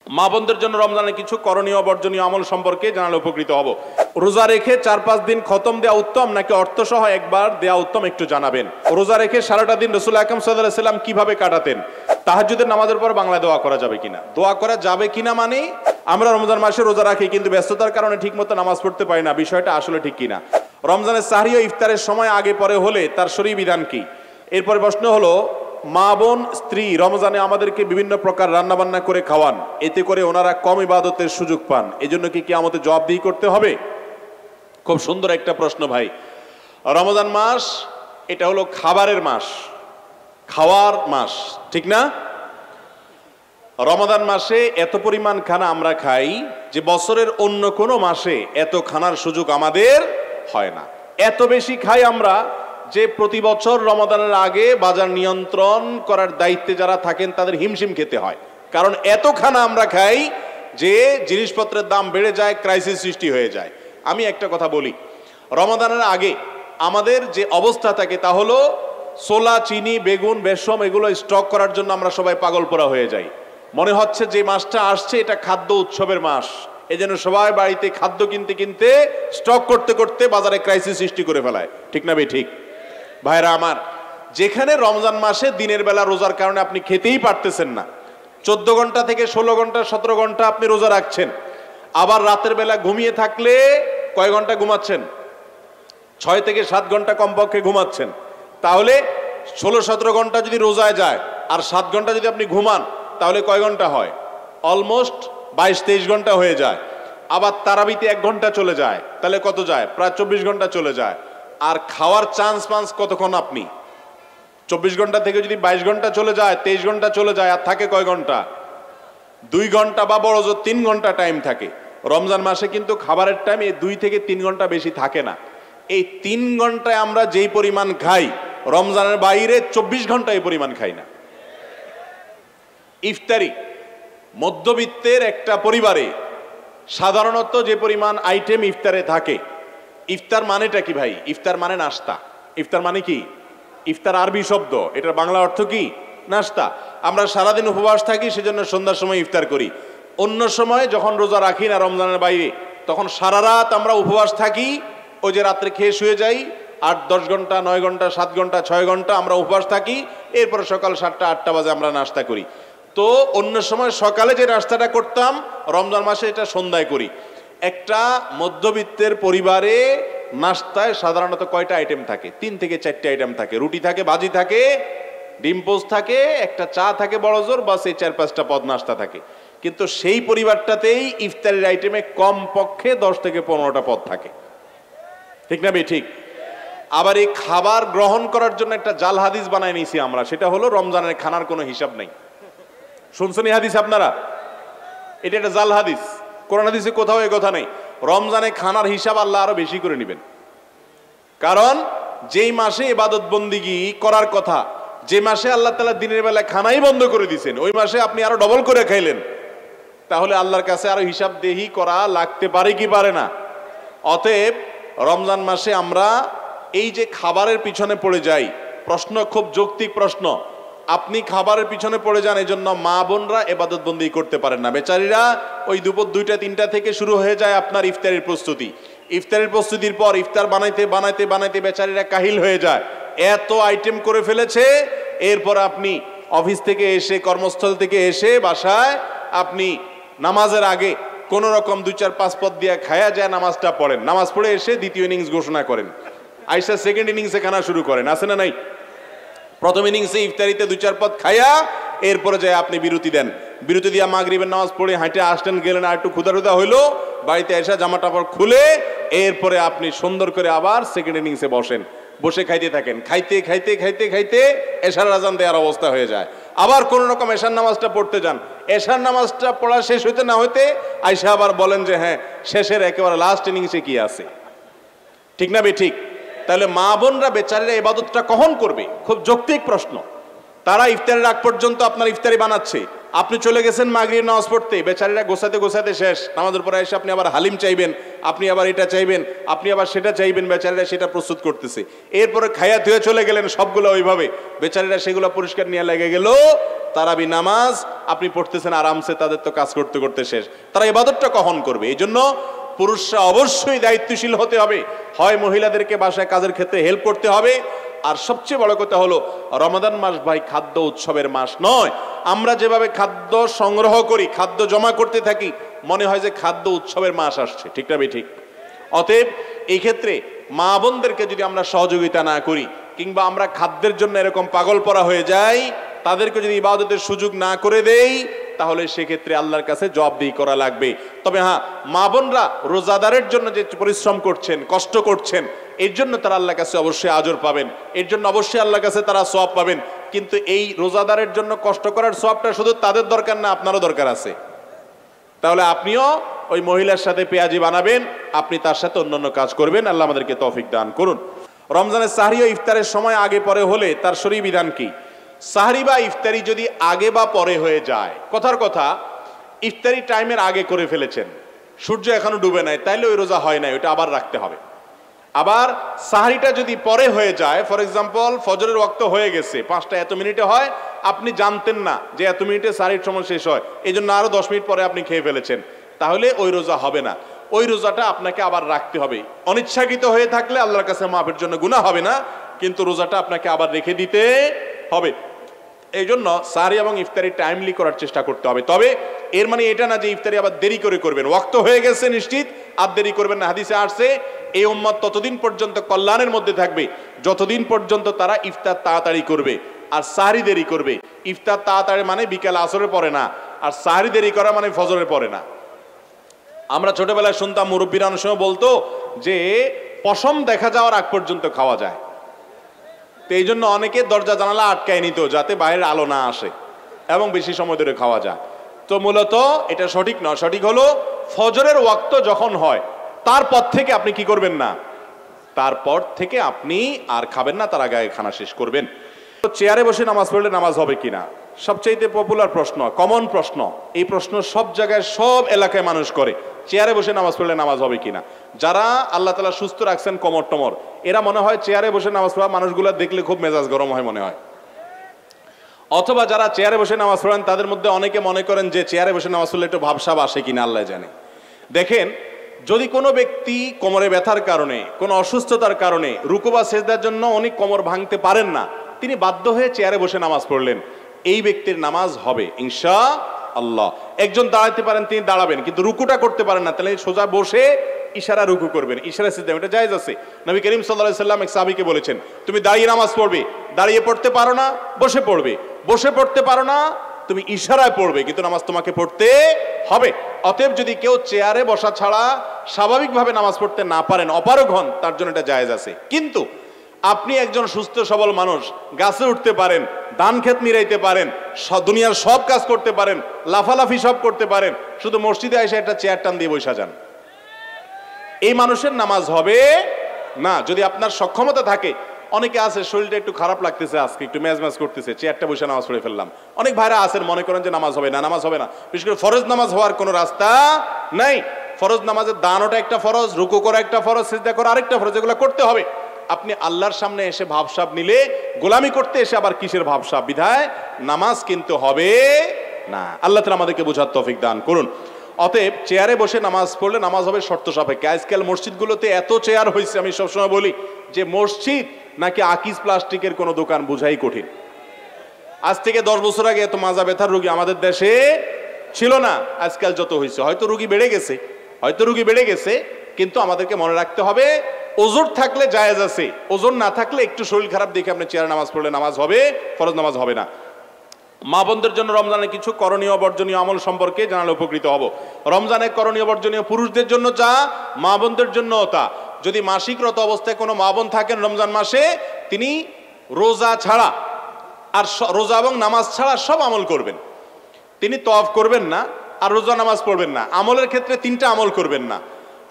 মা বোনদের জন্য রমজানে কিছু করণীয় বর্জনীয় আমল সম্পর্কে জানালে উপকৃত হব। রোজা রেখে 4-5 দিন খতম দেওয়া উত্তম নাকি অর্থসহ একবার দেওয়া উত্তম একটু জানাবেন। রোজা রেখে সারাটা দিন রাসূল আকরাম সাল্লাল্লাহু আলাইহি সাল্লাম কিভাবে কাটাতেন? তাহাজ্জুদের নামাজের পর বাংলায় দোয়া করা যাবে কিনা? দোয়া করা যাবে কিনা মানে আমরা রমজান মাসে রোজা রাখি কিন্তু ব্যস্ততার কারণে ঠিকমতো নামাজ পড়তে পারি না, বিষয়টা আসলে ঠিক কিনা? রমজানের সাহরি ও ইফতারের সময় আগে পরে হলে তার শরঈ বিধান কি? এরপরে প্রশ্ন হলো, মা বোন স্ত্রী রমজানে আমাদেরকে বিভিন্ন প্রকার রান্না বান্না করে খাওয়ান, এতে করে ওনারা কম ইবাদতের সুযোগ পান, এজন্য কি কিয়ামতে জবাবদিহি করতে হবে? খুব সুন্দর একটা প্রশ্ন ভাই। রমজান মাস এটা হলো খাবারের মাস, খাওয়ার মাস, ঠিক না? রমজান মাসে এত পরিমাণ খানা আমরা খাই যে বছরের অন্য কোনো মাসে এত খানার সুযোগ আমাদের হয় না। এত বেশি খাই আমরা যে প্রতি বছর রমজানের আগে বাজার নিয়ন্ত্রণ করার দায়িত্বে যারা থাকেন তাদের হিমশিম খেতে হয়, কারণ এত খানা আমরা খাই যে জিনিসপত্রের দাম বেড়ে যায়, ক্রাইসিস সৃষ্টি হয়ে যায়। আমি একটা কথা বলি, রমজানের আগে আমাদের যে অবস্থা থাকে তা হলো ছোলা, চিনি, বেগুন, বেসম এগুলো স্টক করার জন্য আমরা সবাই পাগলপোড়া হয়ে যাই। মনে হচ্ছে যে মাসটা আসছে এটা খাদ্য উৎসবের মাস, এজন্য সবাই বাড়িতে খাদ্য কিনতে কিনতে স্টক করতে করতে বাজারে ক্রাইসিস সৃষ্টি করে ফেলায়, ঠিক না বে ঠিক? ভাইরা আমার, যেখানে রমজান মাসে দিনের বেলা রোজার কারণে আপনি খেতেই পারতেছেন না, 14 ঘন্টা থেকে 16 ঘন্টা 17 ঘন্টা আপনি রোজা রাখছেন, আবার রাতের বেলা ঘুমিয়ে থাকলে কয় ঘন্টা ঘুমাচ্ছেন? 6 থেকে 7 ঘন্টা কমপক্ষে ঘুমাচ্ছেন। তাহলে 16-17 ঘন্টা যদি রোজায় যায় আর 7 ঘন্টা যদি আপনি ঘুমান তাহলে কয় ঘন্টা হয়? অলমোস্ট 22-23 ঘন্টা হয়ে যায়। আবার তারাবিতে 1 ঘন্টা চলে যায়, তাহলে কত যায়? প্রায় 24 ঘন্টা চলে যায়। আর খাওয়ার চান্স কতক্ষণ আপনি? 24 ঘন্টা থেকে যদি 22 ঘন্টা চলে যায়, 23 ঘন্টা চলে যায়, আর থাকে কয় ঘন্টা? 2 ঘন্টা বা বড় জোর 3 ঘন্টা টাইম থাকে। রমজান মাসে কিন্তু খাবারের টাইম এই 2 থেকে 3 ঘন্টা বেশি থাকে না। এই 3 ঘন্টায় আমরা যেই পরিমাণ খাই, রমজানের বাইরে 24 ঘন্টা এই পরিমাণ খাই না। ইফতারি, মধ্যবিত্তের একটা পরিবারে সাধারণত যে পরিমাণ আইটেম ইফতারে থাকে, ইফতার মানেটা কি ভাই? ইফতার মানে নাস্তা। ইফতার মানে কি? ইফতার আরবি শব্দ, এটার বাংলা অর্থ কি? নাস্তা। আমরা সারাদিন উপবাস থাকি, সেজন্য সন্ধ্যার সময় ইফতার করি। অন্য সময় যখন রোজা রাখি না রমজানের বাইরে, তখন সারা রাত আমরা উপবাস থাকি, ওই যে রাত্রে খেয়ে শুয়ে যাই, 8-10 ঘন্টা, 9 ঘন্টা, 7 ঘন্টা, 6 ঘন্টা আমরা উপবাস থাকি, এরপরে সকাল 7টা-8টা বাজে আমরা নাস্তা করি। তো অন্য সময় সকালে যে নাস্তাটা করতাম রমজান মাসে এটা সন্ধ্যায় করি। একটা মধ্যবিত্তের পরিবারে নাস্তায় সাধারণত কয়টা আইটেম থাকে? 3 থেকে 4টে আইটেম থাকে। রুটি থাকে, ভাজি থাকে, ডিম পোস্ট থাকে, একটা চা থাকে বড় জোর, বাস এই 4-5টা পদ নাস্তা থাকে। কিন্তু সেই পরিবারটাতেই ইফতারের আইটেমে কম পক্ষে 10 থেকে 15টা পদ থাকে, ঠিক না বে ঠিক? আবার এই খাবার গ্রহণ করার জন্য একটা জাল হাদিস বানায় নিয়েছি আমরা, সেটা হলো রমজানের খানার কোনো হিসাব নাই। শুনছেন এই হাদিস আপনারা? এটা একটা জাল হাদিস, কোরআন হাদিসে কোথাও এই কথা নেই। রমজানে খানার হিসাব আল্লাহ আরো বেশি করে নেবেন, কারণ যেই মাসে ইবাদত বন্দিগি করার কথা, যে মাসে আল্লাহ তাআলা দিনের বেলায় খানাই বন্ধ করে দিয়েছেন, ওই মাসে আপনি আরো ডবল করে খাইলেন, তাহলে আল্লাহর কাছে আরো হিসাব দেহি করা লাগতে পারে কি পারে না? অতএব রমজান মাসে আমরা এই যে খাবারের পিছনে পড়ে যাই, প্রশ্ন খুব যৌক্তিক প্রশ্ন। আপনি খাবারের পিছনে পড়ে যান, এই জন্য মা বোনরা ইবাদত বন্দি করতে পারেন না। বেচারীরা ওই দুপুর 2টা-3টা থেকে শুরু হয়ে যায় আপনার ইফতারের প্রস্তুতি। ইফতারের প্রস্তুতির পর ইফতার বানাইতে বানাইতে বানাইতে বেচারীরা কাহিল হয়ে যায়, এত আইটেম করে ফেলেছে। এরপর আপনি অফিস থেকে এসে, কর্মস্থল থেকে এসে বাসায় আপনি নামাজের আগে কোন রকম 2-4-5 পদ দিয়ে খায়া যায় নামাজটা পড়েন, নামাজ পড়ে এসে দ্বিতীয় ইনিংস ঘোষণা করেন, আইসা সেকেন্ড ইনিংসে খানা শুরু করেন, আছে না নাই? প্রথম ইনিংসে ইফতারিতে 2-4 পদ খায়া এরপরে যায় আপনি বিরতি দেন, বিরতি দিয়া মাগরিবের নামাজ পড়ে হাঁটে আসলেন, গেলেন, আর একটু ক্ষুধা হইলো, বাড়িতে এসে জামা টাপড় খুলে এরপরে আপনি সুন্দর করে আবার সেকেন্ড ইনিংসে বসেন, বসে খাইতে থাকেন, খাইতে খাইতে খাইতে খাইতে এশার আজান দেওয়ার অবস্থা হয়ে যায়। আবার কোন রকম এশার নামাজটা পড়তে যান, এশার নামাজটা পড়া শেষ হইতে না হইতে আইসা আবার বলেন যে হ্যাঁ শেষের একেবারে লাস্ট ইনিংসে কি আছে, ঠিক না বে ঠিক? তাহলে মা বোনরা বেচারীরা ইবাদতটা কখন করবে? খুব যৌক্তিক প্রশ্ন। তারা ইফতারের আগ পর্যন্ত আপনার ইফতারি বানাচ্ছে, আপনি চলে গেছেন মাগরিবের নামাজ পড়তে, বেচারীরা গোছাতে গোছাতে শেষ, নামাজের পরে এসে আপনি আবার হালিম চাইবেন, আপনি আবার এটা চাইবেন, আপনি আবার সেটা চাইবেন, বেচারীরা সেটা প্রস্তুত করতেছে। এরপরে খাইয়া ধুয়ে চলে গেলেন সবগুলো ওইভাবে, বেচারীরা সেগুলো পরিষ্কার নিয়ে লেগে গেল, তারাবি নামাজ আপনি পড়তেছেন আরামসে, তাদের তো কাজ করতে করতে শেষ, তারা ইবাদতটা কখন করবে? এই জন্য পুরুষরা অবশ্যই দায়িত্বশীল হতে হবে, হয় মহিলাদেরকে বাসায় কাজের ক্ষেত্রে হেল্প করতে হবে। আর সবচেয়ে বড় কথা হলো রমাদান মাস ভাই খাদ্য উৎসবের মাস নয়। আমরা যেভাবে খাদ্য সংগ্রহ করি, খাদ্য জমা করতে থাকি, মনে হয় যে খাদ্য উৎসবের মাস আসছে, ঠিক না ঠিক? অতএব এই ক্ষেত্রে মা বোনদেরকে যদি আমরা সহযোগিতা না করি, কিংবা আমরা খাদ্যের জন্য এরকম পাগল পরা হয়ে যাই, তাদেরকে যদি ইবাদতের সুযোগ না করে দেই, তাহলে সেক্ষেত্রে আল্লাহর কাছে জবাবদিহি করা লাগবে। তবে হ্যাঁ, মা বোনরা রোজাদারের জন্য যে পরিশ্রম করছেন, কষ্ট করছেন, এর জন্য তারা আল্লাহর কাছে অবশ্যই আজর পাবেন, এর জন্য অবশ্যই আল্লাহর কাছে তারা সওয়াব পাবেন। কিন্তু এই রোজাদারের জন্য কষ্ট করার সওয়াবটা শুধু তাদের দরকার না, আপনারও দরকার আছে। তাহলে আপনিও ওই মহিলার সাথে পেঁয়াজি বানাবেন, আপনি তার সাথে অন্যান্য কাজ করবেন। আল্লাহ আমাদেরকে তৌফিক দান করুন। রমজানের সাহরি ও ইফতারের সময় আগে পরে হলে তার শরঈ বিধান কি? সাহরি বা ইফতারি যদি আগে বা পরে হয়ে যায়, কথার কথা ইফতারি টাইমের আগে করে ফেলেছেন, সূর্য এখনো ডুবে নাই, তাইলে ওই রোজা হয় নাই, ওইটা আবার রাখতে হবে। আবার সাহরিটা যদি পরে হয়ে যায়, ফর এক্সাম্পল ফজরের ওয়াক্ত হয়ে গেছে, 5টা এত মিনিটে হয়, আপনি জানতেন না যে এত মিনিটে সাহরির সময় শেষ হয়, এই জন্য আরো 10 মিনিট পরে আপনি খেয়ে ফেলেছেন, তাহলে ওই রোজা হবে না। ওই রোজাটা আপনাকে আবার রাখতে হবে। অনিচ্ছাকৃত হয়ে থাকলে আল্লাহর কাছে মাফের জন্য গুনাহ হবে না, কিন্তু রোজাটা আপনাকে আবার রেখে দিতে হবে। এই জন্য সাহরি এবং ইফতারি টাইমলি করার চেষ্টা করতে হবে। তবে এর মানে এটা না যে ইফতারি আবার দেরি করে করবেন, ওয়াক্ত হয়ে গেছে নিশ্চিত, আর দেরি করবেন না। হাদিসে আসছে এই উম্মত ততদিন পর্যন্ত কল্যাণের মধ্যে থাকবে যতদিন পর্যন্ত তারা ইফতার তাড়াতাড়ি করবে আর সাহরি দেরি করবে। ইফতার তাড়াতাড়ি মানে বিকাল আসরের পরে না, আর সাহরি দেরি করা মানে ফজরের পরে না। আমরা ছোটবেলায় শুনতাম মুরব্বীরা অনেক সময় বলতো যে পশম দেখা যাওয়ার আগ পর্যন্ত খাওয়া যায়, তো এই জন্য অনেকে দরজা জানালা আটকায় নিত যাতে বাইরের আলো না আসে এবং বেশি সময় ধরে খাওয়া যায়। তো মূলত এটা সঠিক নয়। সঠিক হলো ফজরের ওয়াক্ত যখন হয় তারপর থেকে আপনি কি করবেন না, তারপর থেকে আপনি আর খাবেন না, তার আগে খানা শেষ করবেন। তো চেয়ারে বসে নামাজ পড়লে নামাজ হবে কিনা, সবচেয়ে পপুলার প্রশ্ন, কমন প্রশ্ন। এই প্রশ্ন সব জায়গায় সব এলাকায় মানুষ করে, চেয়ারে বসে নামাজ পড়লে নামাজ হবে কিনা। যারা আল্লাহ তাআলা সুস্থ রাখছেন কমর টমর, এরা মনে হয় চেয়ারে বসে নামাজ পড়া মানুষগুলো দেখলে খুব মেজাজ গরম হয় মনে হয়। অথবা যারা চেয়ারে বসে নামাজ পড়েন তাদের মধ্যে অনেকে মনে করেন যে চেয়ারে বসে নামাজ পড়লে একটু ভাবসাব আসে কিনা আল্লাহ জানে। দেখেন, যদি কোনো ব্যক্তি কোমরে ব্যথার কারণে, কোনো অসুস্থতার কারণে রুকু বা সেজদার জন্য উনি কোমর ভাঙতে পারেন না, তিনি বাধ্য হয়ে চেয়ারে বসে নামাজ পড়লেন, এই ব্যক্তির নামাজ হবে ইনশাআল্লাহ। একজন দাঁড়াতে পারেন, তিনি দাঁড়াবেন, কিন্তু রুকুটা করতে পারেন না, তাহলে সোজা বসে ইশারা রুকু করবেন, ইশারা সিজদা, এটা জায়েজ আছে। নবী করিম সাল্লাল্লাহু আলাইহি সাল্লাম এক সাহাবীকে বলেছেন, তুমি দাঁড়িয়ে নামাজ পড়বে, দাঁড়িয়ে পড়তে পারো না বসে পড়বে, বসে পড়তে পারো না তুমি ইশারায় পড়বে, কিন্তু নামাজ তোমাকে পড়তে হবে। অতএব যদি কেউ চেয়ারে বসা ছাড়া স্বাভাবিকভাবে নামাজ পড়তে না পারেন, অপারগ হন, তার জন্য এটা জায়েজ আছে। কিন্তু আপনি একজন সুস্থ সবল মানুষ, গাছে উঠতে পারেন, ধান ক্ষেত নিরাইতে পারেন, দুনিয়ার সব কাজ করতে পারেন, লাফালাফি সব করতে পারেন, শুধু মসজিদে এসে একটা চেয়ার টান দিয়ে বসে যান, এই মানুষের নামাজ হবে না। যদি আপনার সক্ষমতা থাকে, অনেকে আছে শরীরটা একটু খারাপ লাগতেছে, আজকে একটু ম্যাজ ম্যাজ করতেছে, চেয়ারটা বসে নামাজ পড়ে ফেললাম। অনেক ভাইরা আছেন মনে করেন যে নামাজ হবে না, নামাজ হবে না। বিশেষ করে ফরজ নামাজ হওয়ার কোনো রাস্তা নাই। ফরজ নামাজের দানটা একটা ফরজ, রুকু করা একটা ফরজ, সিজদা করা আরেকটা ফরজ, এগুলো করতে হবে। আপনি আল্লাহর সামনে এসে ভাবসাব নিলে, গোলামি করতে এসে আবার কিসের ভাবসাব, বিধায় নামাজ কিন্তু হবে না। আল্লাহ তাআলা আমাদেরকে বোঝার তৌফিক দান করুন। অতএব চেয়ারে বসে নামাজ পড়লে নামাজ হবে শর্ত সাপেক্ষে। আজকাল মসজিদগুলোতে এত চেয়ার হয়েছে, আমি সবসময় বলি যে মসজিদ নাকি আকিজ প্লাস্টিকের কোনো দোকান বোঝাই কঠিন। আজ থেকে 10 বছর আগে এত মাজা ব্যথার রোগী আমাদের দেশে ছিল না, আজকাল যত হয়েছে। হয়তো রোগী বেড়ে গেছে, হয়তো রোগী বেড়ে গেছে, কিন্তু আমাদেরকে মনে রাখতে হবে ওজন থাকলে জায়েজ আছে, ওজন না থাকলে একটু শরীর খারাপ দেখে আপনি চেয়ারে নামাজ পড়লে নামাজ হবে, ফরজ নামাজ হবে না। মা বোনদের জন্য রমজানে কিছু করণীয় বর্জনীয় আমল সম্পর্কে জানালে উপকৃত হব। রমজানে করণীয় বর্জনীয় পুরুষদের জন্য যা, মা বোনদের জন্য তা। যদি মাসিকরত অবস্থায় কোনো মা বোন থাকেন রমজান মাসে, তিনি রোজা ছাড়া আর রোজা এবং নামাজ ছাড়া সব আমল করবেন। তিনি তওয়াফ করবেন না, আর রোজা নামাজ পড়বেন না। আমলের ক্ষেত্রে 3টা আমল করবেন না,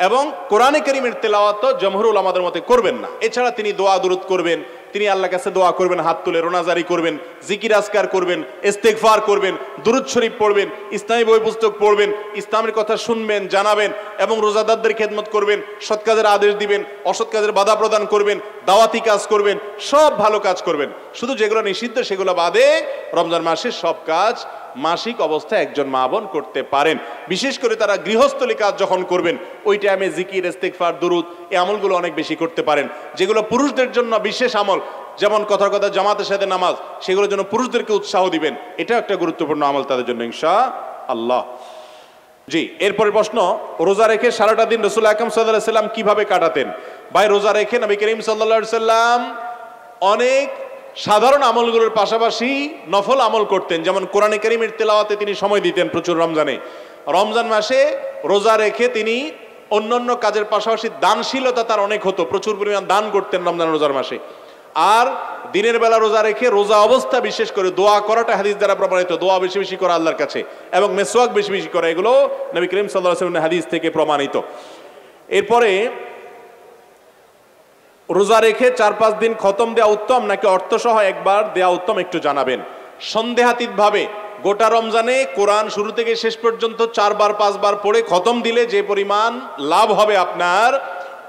এবং কোরআনে কারীমের তেলাওয়াত জমহুর উলামাদের মতে করবেন না। এছাড়া তিনি দোয়া দুরুদ করবেন, তিনি আল্লাহর কাছে দোয়া করবেন, হাত তুলে রোনাজারি করবেন, জিকির আজকার করবেন, ইস্তেগফার করবেন, দুরূদ শরীফ পড়বেন, ইসলামী বই পুস্তক পড়বেন, ইসলামের কথা শুনবেন, জানাবেন এবং রোজাদারদের খেদমত করবেন, সৎ কাজের আদেশ দিবেন, অসৎ কাজের বাধা প্রদান করবেন, দাওয়াতি কাজ করবেন, সব ভালো কাজ করবেন। শুধু যেগুলো নিষিদ্ধ সেগুলো বাদে রমজান মাসের সব কাজ মাসিক অবস্থায় একজন মা বোন করতে পারেন। বিশেষ করে তারা গৃহস্থলী কাজ যখন করবেন ওই টাইমে জিকির, ইস্তেগফার, দুরূদ এই আমলগুলো অনেক বেশি করতে পারেন। যেগুলো পুরুষদের জন্য বিশেষ আমল, যেমন কথার কথা জামাতের সাথে নামাজ, সেগুলোর জন্য পুরুষদেরকে উৎসাহ দিবেন, এটা একটা গুরুত্বপূর্ণ আমল তাদের জন্য ইনশাআল্লাহ। জি, এরপরের প্রশ্ন, রোজা রেখে সারাটা দিন রাসূল আকরাম সাল্লাল্লাহু আলাইহি সাল্লাম কিভাবে কাটাতেন? ভাই, রোজা রেখে নবী করিম সাল্লাল্লাহু আলাইহি সাল্লাম অনেক সাধারণ আমলগুলোর পাশাপাশি নফল আমল করতেন। যেমন কোরআনে কারীমের তেলাওয়াতে তিনি সময় দিতেন প্রচুর রমজানে। রমজান মাসে রোজা রেখে তিনি অন্যান্য কাজের পাশাপাশি দানশীলতা তার অনেক হতো, প্রচুর পরিমাণ দান করতেন রমজান রোজার মাসে। আর দিনের বেলা রোজা রেখে রোজা অবস্থা বিশেষ করে দোয়া করাটা হাদিস দ্বারা প্রমাণিত, দোয়া বেশি বেশি করা আল্লাহর কাছে এবং মেসওয়াক বেশি বেশি করা, এগুলো নবী করিম সাল্লাল্লাহু আলাইহি ওয়াসাল্লামের হাদিস থেকে প্রমাণিত। এরপরে রোজা রেখে 4-5 দিন খতম দেওয়া উত্তম নাকি অর্থসহ একবার দেওয়া উত্তম, একটু জানাবেন। সন্দেহাতীত ভাবে গোটা রমজানে কোরআন শুরু থেকে শেষ পর্যন্ত 4-5 বার পড়ে খতম দিলে যে পরিমাণ লাভ হবে আপনার,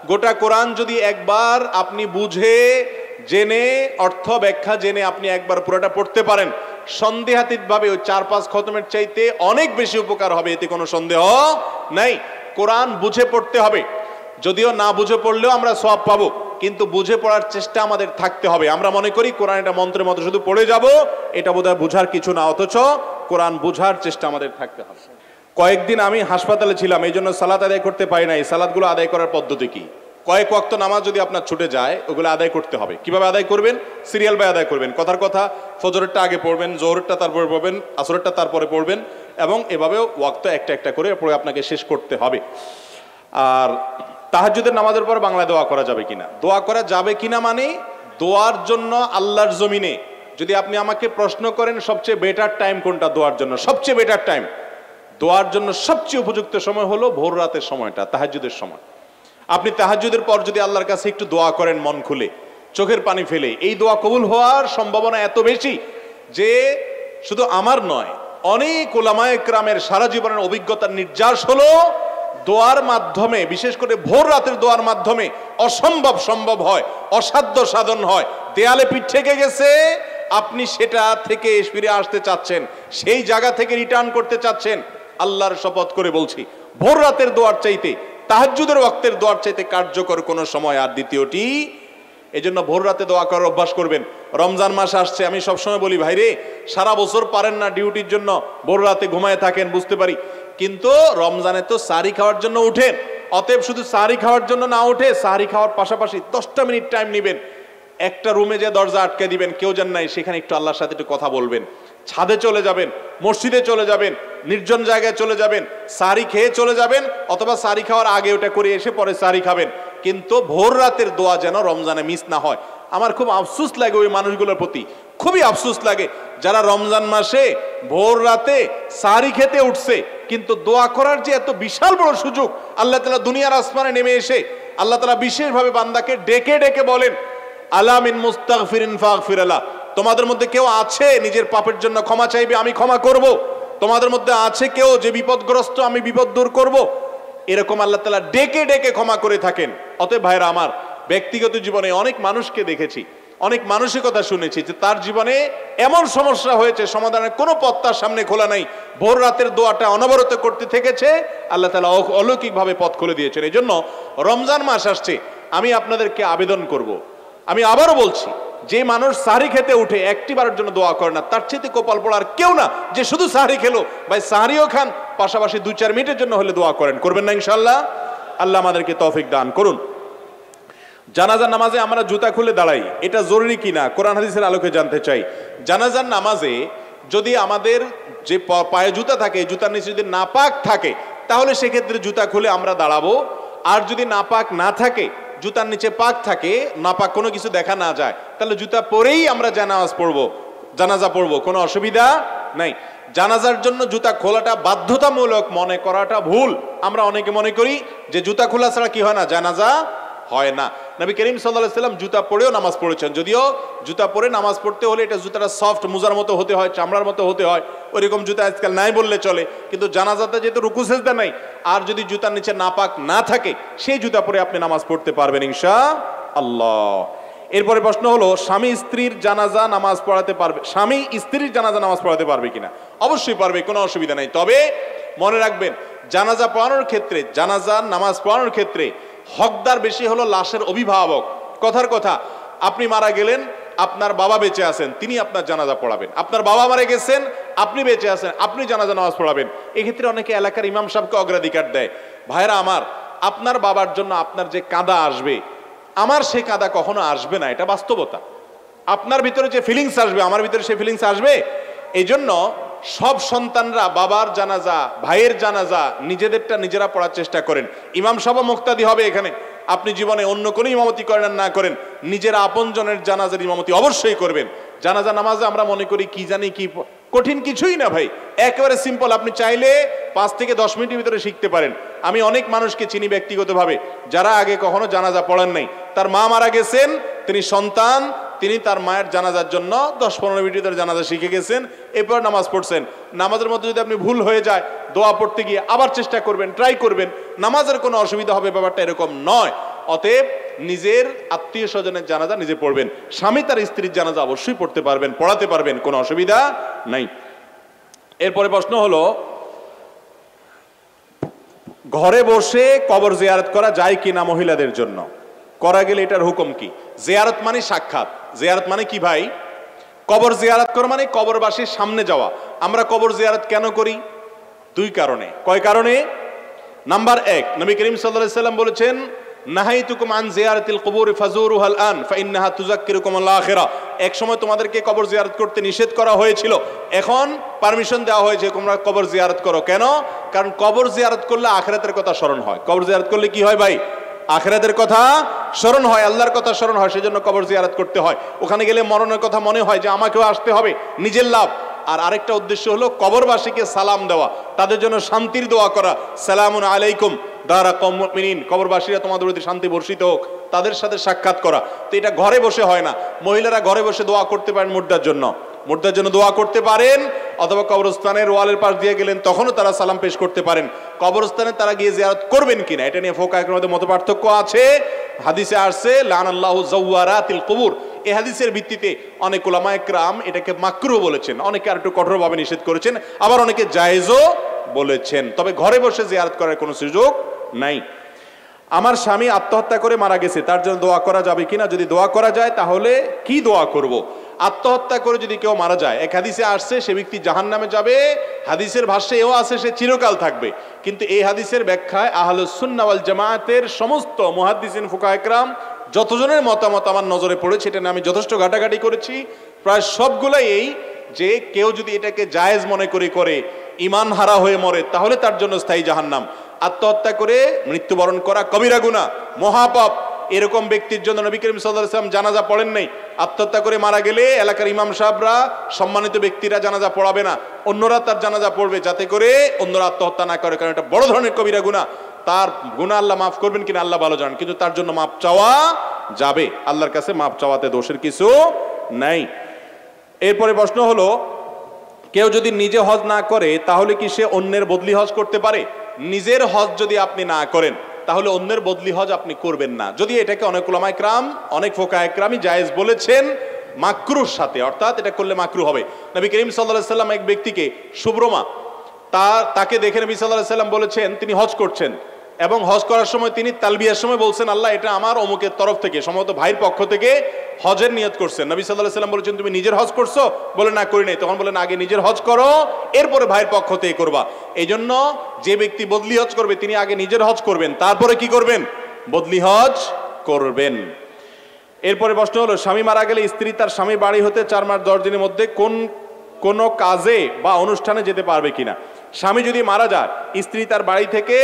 গোটা কোরআন যদি একবার আপনি বুঝে জেনে অর্থ ব্যাখ্যা জেনে আপনি একবার পুরোটা পড়তে পারেন, সন্দেহাতীত ভাবে ওই 4-5 খতমের চাইতে অনেক বেশি উপকার হবে, এতে কোনো সন্দেহ নাই। কোরআন বুঝে পড়তে হবে, যদিও না বুঝে পড়লেও আমরা সওয়াব পাবো, কিন্তু বুঝে পড়ার চেষ্টা আমাদের থাকতে হবে। আমরা মনে করি কোরআন এটা মন্ত্রের মতো শুধু পড়ে যাব, এটা বোধহয় বুঝার কিছু না, অথচ কোরআন বুঝার চেষ্টা আমাদের থাকতে হবে। কয়েকদিন আমি হাসপাতালে ছিলাম, এই জন্য সালাত আদায় করতে পারি নাই। সালাতগুলো আদায় করার পদ্ধতি কি? কয়েক ওয়াক্ত নামাজ যদি আপনার ছুটে যায় ওগুলো আদায় করতে হবে। কিভাবে আদায় করবেন? সিরিয়াল বাই আদায় করবেন। কথার কথা, ফজরেরটা আগে পড়বেন, জোহরেরটা তারপরে পড়বেন, আসরেরটা তারপরে পড়বেন, এবং এভাবে ওয়াক্ত একটা একটা করে পড়ে আপনাকে শেষ করতে হবে। আর তাহাজ্জুদের নামাজের পর বাংলায় দোয়া করা যাবে কিনা? দোয়া করা যাবে কিনা মানে দোয়ার জন্য আল্লাহর জমিনে যদি আপনি আমাকে প্রশ্ন করেন সবচেয়ে বেটার টাইম কোনটা দোয়ার জন্য, সবচেয়ে বেটার টাইম দোয়ার জন্য সবচেয়ে উপযুক্ত সময় হলো ভোর রাতের সময়টা, তাহাজ্জুদের সময়। আপনি তাহাজ্জুদের পর যদি আল্লাহর কাছে একটু দোয়া করেন মন খুলে, চোখের পানি ফেলে, এই দোয়া কবুল হওয়ার সম্ভাবনা এত বেশি যে শুধু আমার নয়, অনেক উলামায়ে কেরামের সারা জীবনের অভিজ্ঞতার নির্যাস হলো দোয়ার মাধ্যমে, বিশেষ করে ভোর রাতের দোয়ার মাধ্যমে অসম্ভব সম্ভব হয়, অসাধ্য সাধন হয়। দেয়ালে পিঠ থেকে গেছে, আপনি সেটা থেকে ফিরে আসতে চাচ্ছেন, সেই জায়গা থেকে রিটার্ন করতে চাচ্ছেন, আল্লাহর শপথ করে বলছি ভোর রাতের দোয়ার চাইতে, তাহাজ্জুদের ওয়াক্তের দোয়ার চাইতে কার্যকর কোনো সময় আর দ্বিতীয়টি। এজন্য ভোর রাতে দোয়া করার অভ্যাস করবেন। রমজান মাস আসছে, আমি সবসময় বলি ভাইরে, সারা বছর পারেন না ডিউটির জন্য ভোর রাতে ঘুমায় থাকেন, বুঝতে পারি, কিন্তু রমজানে তো সাহরি খাওয়ার জন্য উঠেন। অতএব শুধু সাহরি খাওয়ার জন্য না উঠে সাহরি খাওয়ার পাশাপাশি 10টা মিনিট টাইম নেবেন, একটা রুমে যে দরজা আটকে দিবেন, কেউ যেন নাই, সেখানে একটু আল্লাহর সাথে একটু কথা বলবেন, ছাদে চলে যাবেন, মসজিদে চলে যাবেন, নির্জন জায়গায় চলে যাবেন, সাহরি খেয়ে চলে যাবেন, অথবা সাহরি খাওয়ার আগে ওটা করে এসে পরে সাহরি খাবেন, কিন্তু ভোর রাতের দোয়া যেন রমজানে মিস না হয়। আমার খুব আফসোস লাগে ওই মানুষগুলোর প্রতি, খুবই আফসোস লাগে যারা রমজান মাসে ভোর রাতে সাহরি খেতে উঠছে, কিন্তু দোয়া করার যে এত বিশাল বড় সুযোগ আল্লাহ তাআলা দুনিয়ার আসমানে নেমে এসে আল্লাহ তাআলা বিশেষভাবে বান্দাকে ডেকে ডেকে বলেন, আলা মিন মুস্তাগফিরিন ফাগফির লাহ, তোমাদের মধ্যে কেউ আছে নিজের পাপের জন্য ক্ষমা চাইবে, আমি ক্ষমা করব। তোমাদের মধ্যে আছে কেউ যে বিপদগ্রস্ত, আমি বিপদ দূর করব। এরকম আল্লাহ তাআলা ডেকে ডেকে ক্ষমা করে থাকেন। অতএব ভাইরা আমার, ব্যক্তিগত জীবনে অনেক মানুষকে দেখেছি, অনেক মানসিকতা শুনেছি যে তার জীবনে এমন সমস্যা হয়েছে সমাধানের কোনো পথ তার সামনে খোলা নাই, ভোর রাতের দোয়াটা অনবরত করতে থেকেছে, আল্লাহ তাআলা অলৌকিকভাবে পথ খুলে দিয়েছেন। এই জন্য রমজান মাস আসছে, আমি আপনাদেরকে আবেদন করব, আমি আবারও বলছি, যে মানুষ সাহরি খেতে উঠে একটিবারের জন্য দোয়া করে না, তার চেয়ে কপাল পড়ার কেউ না যে শুধু সাহরি খেলো। ভাই, সাহরিও খান, পাশাপাশি 2-4 মিনিটের জন্য হলে দোয়া করেন, করবেন না ইনশাআল্লাহ? আল্লাহ আমাদেরকে তৌফিক দান করুন। জানাজার নামাজে আমরা জুতা খুলে দাঁড়াই, এটা জরুরি কিনা কোরআন হাদিসের আলোকে জানতে চাই। জানাজার নামাজে যদি আমাদের যে পায়ে জুতা থাকে, জুতার নিচে যদি নাপাক থাকে, তাহলে সেক্ষেত্রে জুতা খুলে আমরা দাঁড়াবো। আর যদি নাপাক না থাকে, জুতার নিচে পাক থাকে, নাপাক কোনো কিছু দেখা না যায়, তাহলে জুতা পরেই আমরা জানাজা পড়বো, কোনো অসুবিধা নাই। জানাজার জন্য জুতা খোলাটা বাধ্যতামূলক মনে করাটা ভুল। আমরা অনেকে মনে করি যে জুতা খোলা ছাড়া কি হয় না, জানাজা হয় না। নবী করিম সাল্লাল্লাহু আলাইহি ওয়াসাল্লাম জুতা পরেও নামাজ পড়েছেন, যদিও জুতা পরে নামাজ পড়তে হলে এটা জুতাটা সফট মুজার মতো হতে হয়, চামড়ার মতো হতে হয়, ওইরকম জুতা আজকাল নাই বললে চলে। কিন্তু জানাজাতে যেহেতু রুকু সেজদা নাই, আর যদি জুতার নিচে নাপাক না থাকে সেই জুতা পরে আপনি নামাজ পড়তে পারবেন ইনশাআল্লাহ। এরপরে প্রশ্ন হলো, স্বামী স্ত্রীর জানাজা নামাজ পড়াতে পারবে, স্বামী স্ত্রীর জানাজা নামাজ পড়াতে পারবে কিনা? অবশ্যই পারবে, কোনো অসুবিধা নেই। তবে মনে রাখবেন, জানাজা পড়ানোর ক্ষেত্রে, জানাজা নামাজ পড়ানোর ক্ষেত্রে হকদার বেশি হলো লাশের অভিভাবক। কথার কথা, আপনি মারা গেলেন, আপনার বাবা বেঁচে আছেন, তিনি আপনার জানাজা পড়াবেন। আপনার বাবা মারা গেছেন, আপনি বেঁচে আছেন, আপনি জানাজা নামাজ পড়াবেন। এক্ষেত্রে অনেকে এলাকার ইমাম সাহেবকে অগ্রাধিকার দেয়। ভাইরা আমার, আপনার বাবার জন্য আপনার যে কাঁদা আসবে, আমার সে কাঁদা কখনো আসবে না, এটা বাস্তবতা। আপনার ভিতরে যে ফিলিংস আসবে, আমার ভিতরে সে ফিলিংস আসবে। এই জন্য সব সন্তানরা বাবার জানাজা, ভাইয়ের জানাজা নিজেদেরটা নিজেরা পড়ার চেষ্টা করেন। ইমাম সাহেব মুক্তাদি হবে এখানে। আপনি জীবনে অন্য কোনো ইমামতি করেন না করেন, নিজের আপনজনের জানাজার ইমামতি অবশ্যই করবেন। জানাজা নামাজে আমরা মনে করি কি জানি কি কঠিন কিছুই না ভাই, একেবারে সিম্পল। আপনি চাইলে 5 থেকে 10 মিনিটের ভিতরে শিখতে পারেন। আমি অনেক মানুষকে চিনি ব্যক্তিগতভাবে, যারা আগে কখনো জানাজা পড়েন নাই, তার মা মারা গেছেন, তিনি সন্তান, তিনি তার মায়ের জানাজার জন্য 10-15 মিনিটের জানাজা শিখে গেছেন, এরপর নামাজ পড়ছেন। নামাজের মধ্যে যদি আপনি ভুল হয়ে যায়, দোয়া পড়তে গিয়ে আবার চেষ্টা করবেন, ট্রাই করবেন, নামাজের কোনো অসুবিধা হবে, ব্যাপারটা এরকম নয়। অতএব নিজের আত্মীয় স্বজনের জানাজা নিজে পড়বেন। স্বামী তার স্ত্রীর জানাজা অবশ্যই পড়তে পারবেন, পড়াতে পারবেন, কোনো অসুবিধা নাই। এরপরে প্রশ্ন হলো, ঘরে বসে কবর জিয়ারত করা যায় কিনা মহিলাদের জন্য? করা গেলে এটার হুকুম কি? জিয়ারত মানে সাক্ষাৎ। জিয়ারত মানে কি ভাই? কবর জিয়ারত করা মানে কবরবাসীর সামনে যাওয়া। আমরা কবর জিয়ারত কেন করি? 2 কারণে। কয় কারণে? নাম্বার 1, নবী করিম সাল্লাল্লাহু আলাইহি সাল্লাম বলেছেন, নাহাইতুকুম আন জিয়ারাতিল কুবুর ফাজুরুহাল আন ফাইন্নাহা তুযাক্কিরুকুম আল আখিরা। এক সময় তোমাদেরকে কবর জিয়ারত করতে নিষেধ করা হয়েছিল, এখন পারমিশন দেওয়া হয়েছে তোমরা কবর জিয়ারত করো। কেন? কারণ কবর জিয়ারত করলে আখিরাতের কথা স্মরণ হয়। কবর জিয়ারত করলে কি হয় ভাই? আখিরাতের কথা স্মরণ হয়, আল্লাহর কথা স্মরণ হয়, সেজন্য কবর জিয়ারত করতে হয়। ওখানে গেলে মরণের কথা মনে হয় যে আমাকেও আসতে হবে, নিজের লাভ। আর আরেকটা উদ্দেশ্য হলো কবরবাসীকে সালাম দেওয়া, তাদের জন্য শান্তির দোয়া করা। সালামুন আলাইকুম দারা কওমুল মুমিনিন, কবরবাসীরা তোমাদের প্রতি শান্তি বর্ষিত হোক, তাদের সাথে সাক্ষাৎ করা। তো এটা ঘরে বসে হয় না। মহিলারা ঘরে বসে দোয়া করতে পারেন মুর্দার জন্য, মুর্দার জন্য দোয়া করতে পারেন, অথবা কবরস্থানের ওয়ালের পাশ দিয়ে গেলেন তখনও তারা সালাম পেশ করতে পারেন। কবরস্থানে তারা গিয়ে জিয়ারত করবেন কিনা এটা নিয়ে ফুকাহাদের মধ্যে মত পার্থক্য আছে। হাদিসে আসছে লানাল্লাহু যাওয়ারাতিল কুবুর, এই হাদিসের ভিত্তিতে অনেক উলামায়ে কেরাম এটাকে মাকরুহ বলেছেন, অনেকে আর একটু কঠোরভাবে নিষেধ করেছেন, আবার অনেকে জায়েজও বলেছেন। তবে ঘরে বসে জিয়ারত করার কোনো সুযোগ নাই। আমার স্বামী আত্মহত্যা করে মারা গেছে, তার জন্য দোয়া করা যাবে কিনা? যদি দোয়া করা যায় তাহলে কি দোয়া করব? আত্মহত্যা করে যদি কেউ মারা যায়, এক হাদিসে আসছে সে ব্যক্তি জাহান্নামে যাবে, হাদিসের ভাষ্যে এও আছে সে চিরকাল থাকবে। কিন্তু এই হাদিসের ব্যাখ্যায় আহলুস সুন্নাহ ওয়াল জামায়াতের সমস্ত মুহাদ্দিসিন ফুকাহায়ে কেরাম যতজনের মতামত আমার নজরে পড়েছে, এটা নিয়ে আমি যথেষ্ট ঘাটাঘাটি করেছি, প্রায় সবগুলাই এই যে কেউ যদি এটাকে জায়েজ মনে করে ঈমান হারা হয়ে মরে, তাহলে তার জন্য স্থায়ী জাহান্নাম। আত্মহত্যা করে মৃত্যুবরণ করা কবিরা গুনাহ, মহাপাপ। এরকম ব্যক্তির জন্য নবী করিম সাল্লাল্লাহু আলাইহি ওয়াসাল্লাম জানাজা পড়েন নাই। আত্মহত্যা করে মারা গেলে এলাকার ইমাম সাহেবরা, সম্মানিত ব্যক্তিরা জানাজা পড়াবে না, অন্যরা তার জানাজা পড়বে, যাতে করে অন্যরা আত্মহত্যা না করে, কারণ এটা বড় ধরনের কবিরা গুনাহ। তার গুনাহ আল্লাহ মাফ করবেন কিনা আল্লাহ ভালো জানেন, কিন্তু তার জন্য মাপ চাওয়া যাবে, আল্লাহর কাছে মাপ চাওয়াতে দোষের কিছু নাই। এরপরে প্রশ্ন হলো, কেউ যদি নিজে হজ না করে তাহলে কি সে অন্যের বদলি হজ করতে পারে? নিজের হজ যদি আপনি না করেন তাহলে অন্যের বদলি হজ আপনি করবেন না। যদি এটাকে অনেক উলামায়ে কেরাম, অনেক ফুকাহায়ে কেরামই জায়েজ বলেছেন মাকরুর সাথে, অর্থাৎ এটা করলে মাকরু হবে। নবী করিম সাল্লাল্লাহু আলাইহি সাল্লাম এক ব্যক্তিকে, শুভ্রমা, তাকে দেখে নবী সাল্লাল্লাহু আলাইহি সাল্লাম বলেছেন তিনি হজ করছেন, এবং হজ করার সময় তিনি তালবিয়ার সময় বলছেন, আল্লাহ এটা আমার অমুকের তরফ থেকে, সম্ভবত ভাইয়ের পক্ষ থেকে হজের নিয়ত করছেন। নবী সাল্লাল্লাহু আলাইহি সাল্লাম বলেছেন তুমি নিজের হজ করছো? বলে না, করি নাই। তখন বলেন আগে নিজের হজ করো, এরপরে ভাইয়ের পক্ষ থেকে করবা। এই জন্য যে ব্যক্তি বদলি হজ করবে তিনি আগে নিজের হজ করবেন, তারপরে কি করবেন? বদলি হজ করবেন। এরপরে প্রশ্ন হলো, স্বামী মারা গেলে স্ত্রী তার স্বামী বাড়ি হতে 4 মাস 10 দিনের মধ্যে কোন কাজে বা অনুষ্ঠানে যেতে পারবে কিনা? স্বামী যদি মারা যায়, স্ত্রী তার বাড়ি থেকে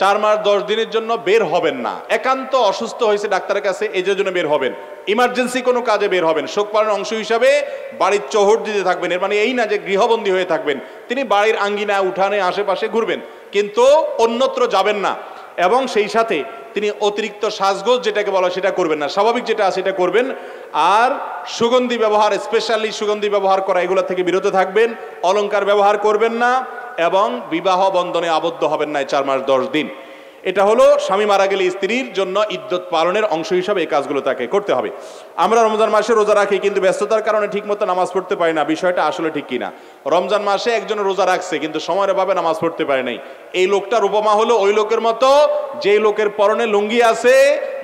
4 মাস 10 দিনের জন্য বের হবেন না। একান্ত অসুস্থ হয়েছে ডাক্তারের কাছে, এই জন্য বের হবেন। ইমার্জেন্সি কোনো কাজে বের হবেন, শোক পালনের অংশ হিসাবে বাড়ির চৌহদ দিতে থাকবেন। এর মানে এই না যে গৃহবন্দী হয়ে থাকবেন, তিনি বাড়ির আঙ্গিনা, উঠানে, আশেপাশে ঘুরবেন, কিন্তু অন্যত্র যাবেন না। এবং সেই সাথে তিনি অতিরিক্ত সাজগোজ যেটাকে বলা সেটা করবেন না, স্বাভাবিক যেটা আছে সেটা করবেন। আর সুগন্ধি ব্যবহার, স্পেশালি সুগন্ধি ব্যবহার করা, এগুলো থেকে বিরত থাকবেন। অলংকার ব্যবহার করবেন না এবং বিবাহ বন্ধনে আবদ্ধ হবেন না 4 মাস 10 দিন। এটা হলো স্বামী মারা গেলে স্ত্রীর জন্য ইদ্যত পালনের অংশ হিসাবে এই কাজগুলো তাকে করতে হবে। আমরা রমজান মাসে রোজা রাখি কিন্তু ব্যস্ততার কারণে ঠিকমতো নামাজ পড়তে পারি না। বিষয়টা আসলে ঠিক কিনা? রমজান মাসে একজন রোজা রাখছে কিন্তু সময়ের অভাবে নামাজ পড়তে পারে নাই। এই লোকটার উপমা হলো ওই লোকের মতো যে লোকের পরনে লুঙ্গি আছে,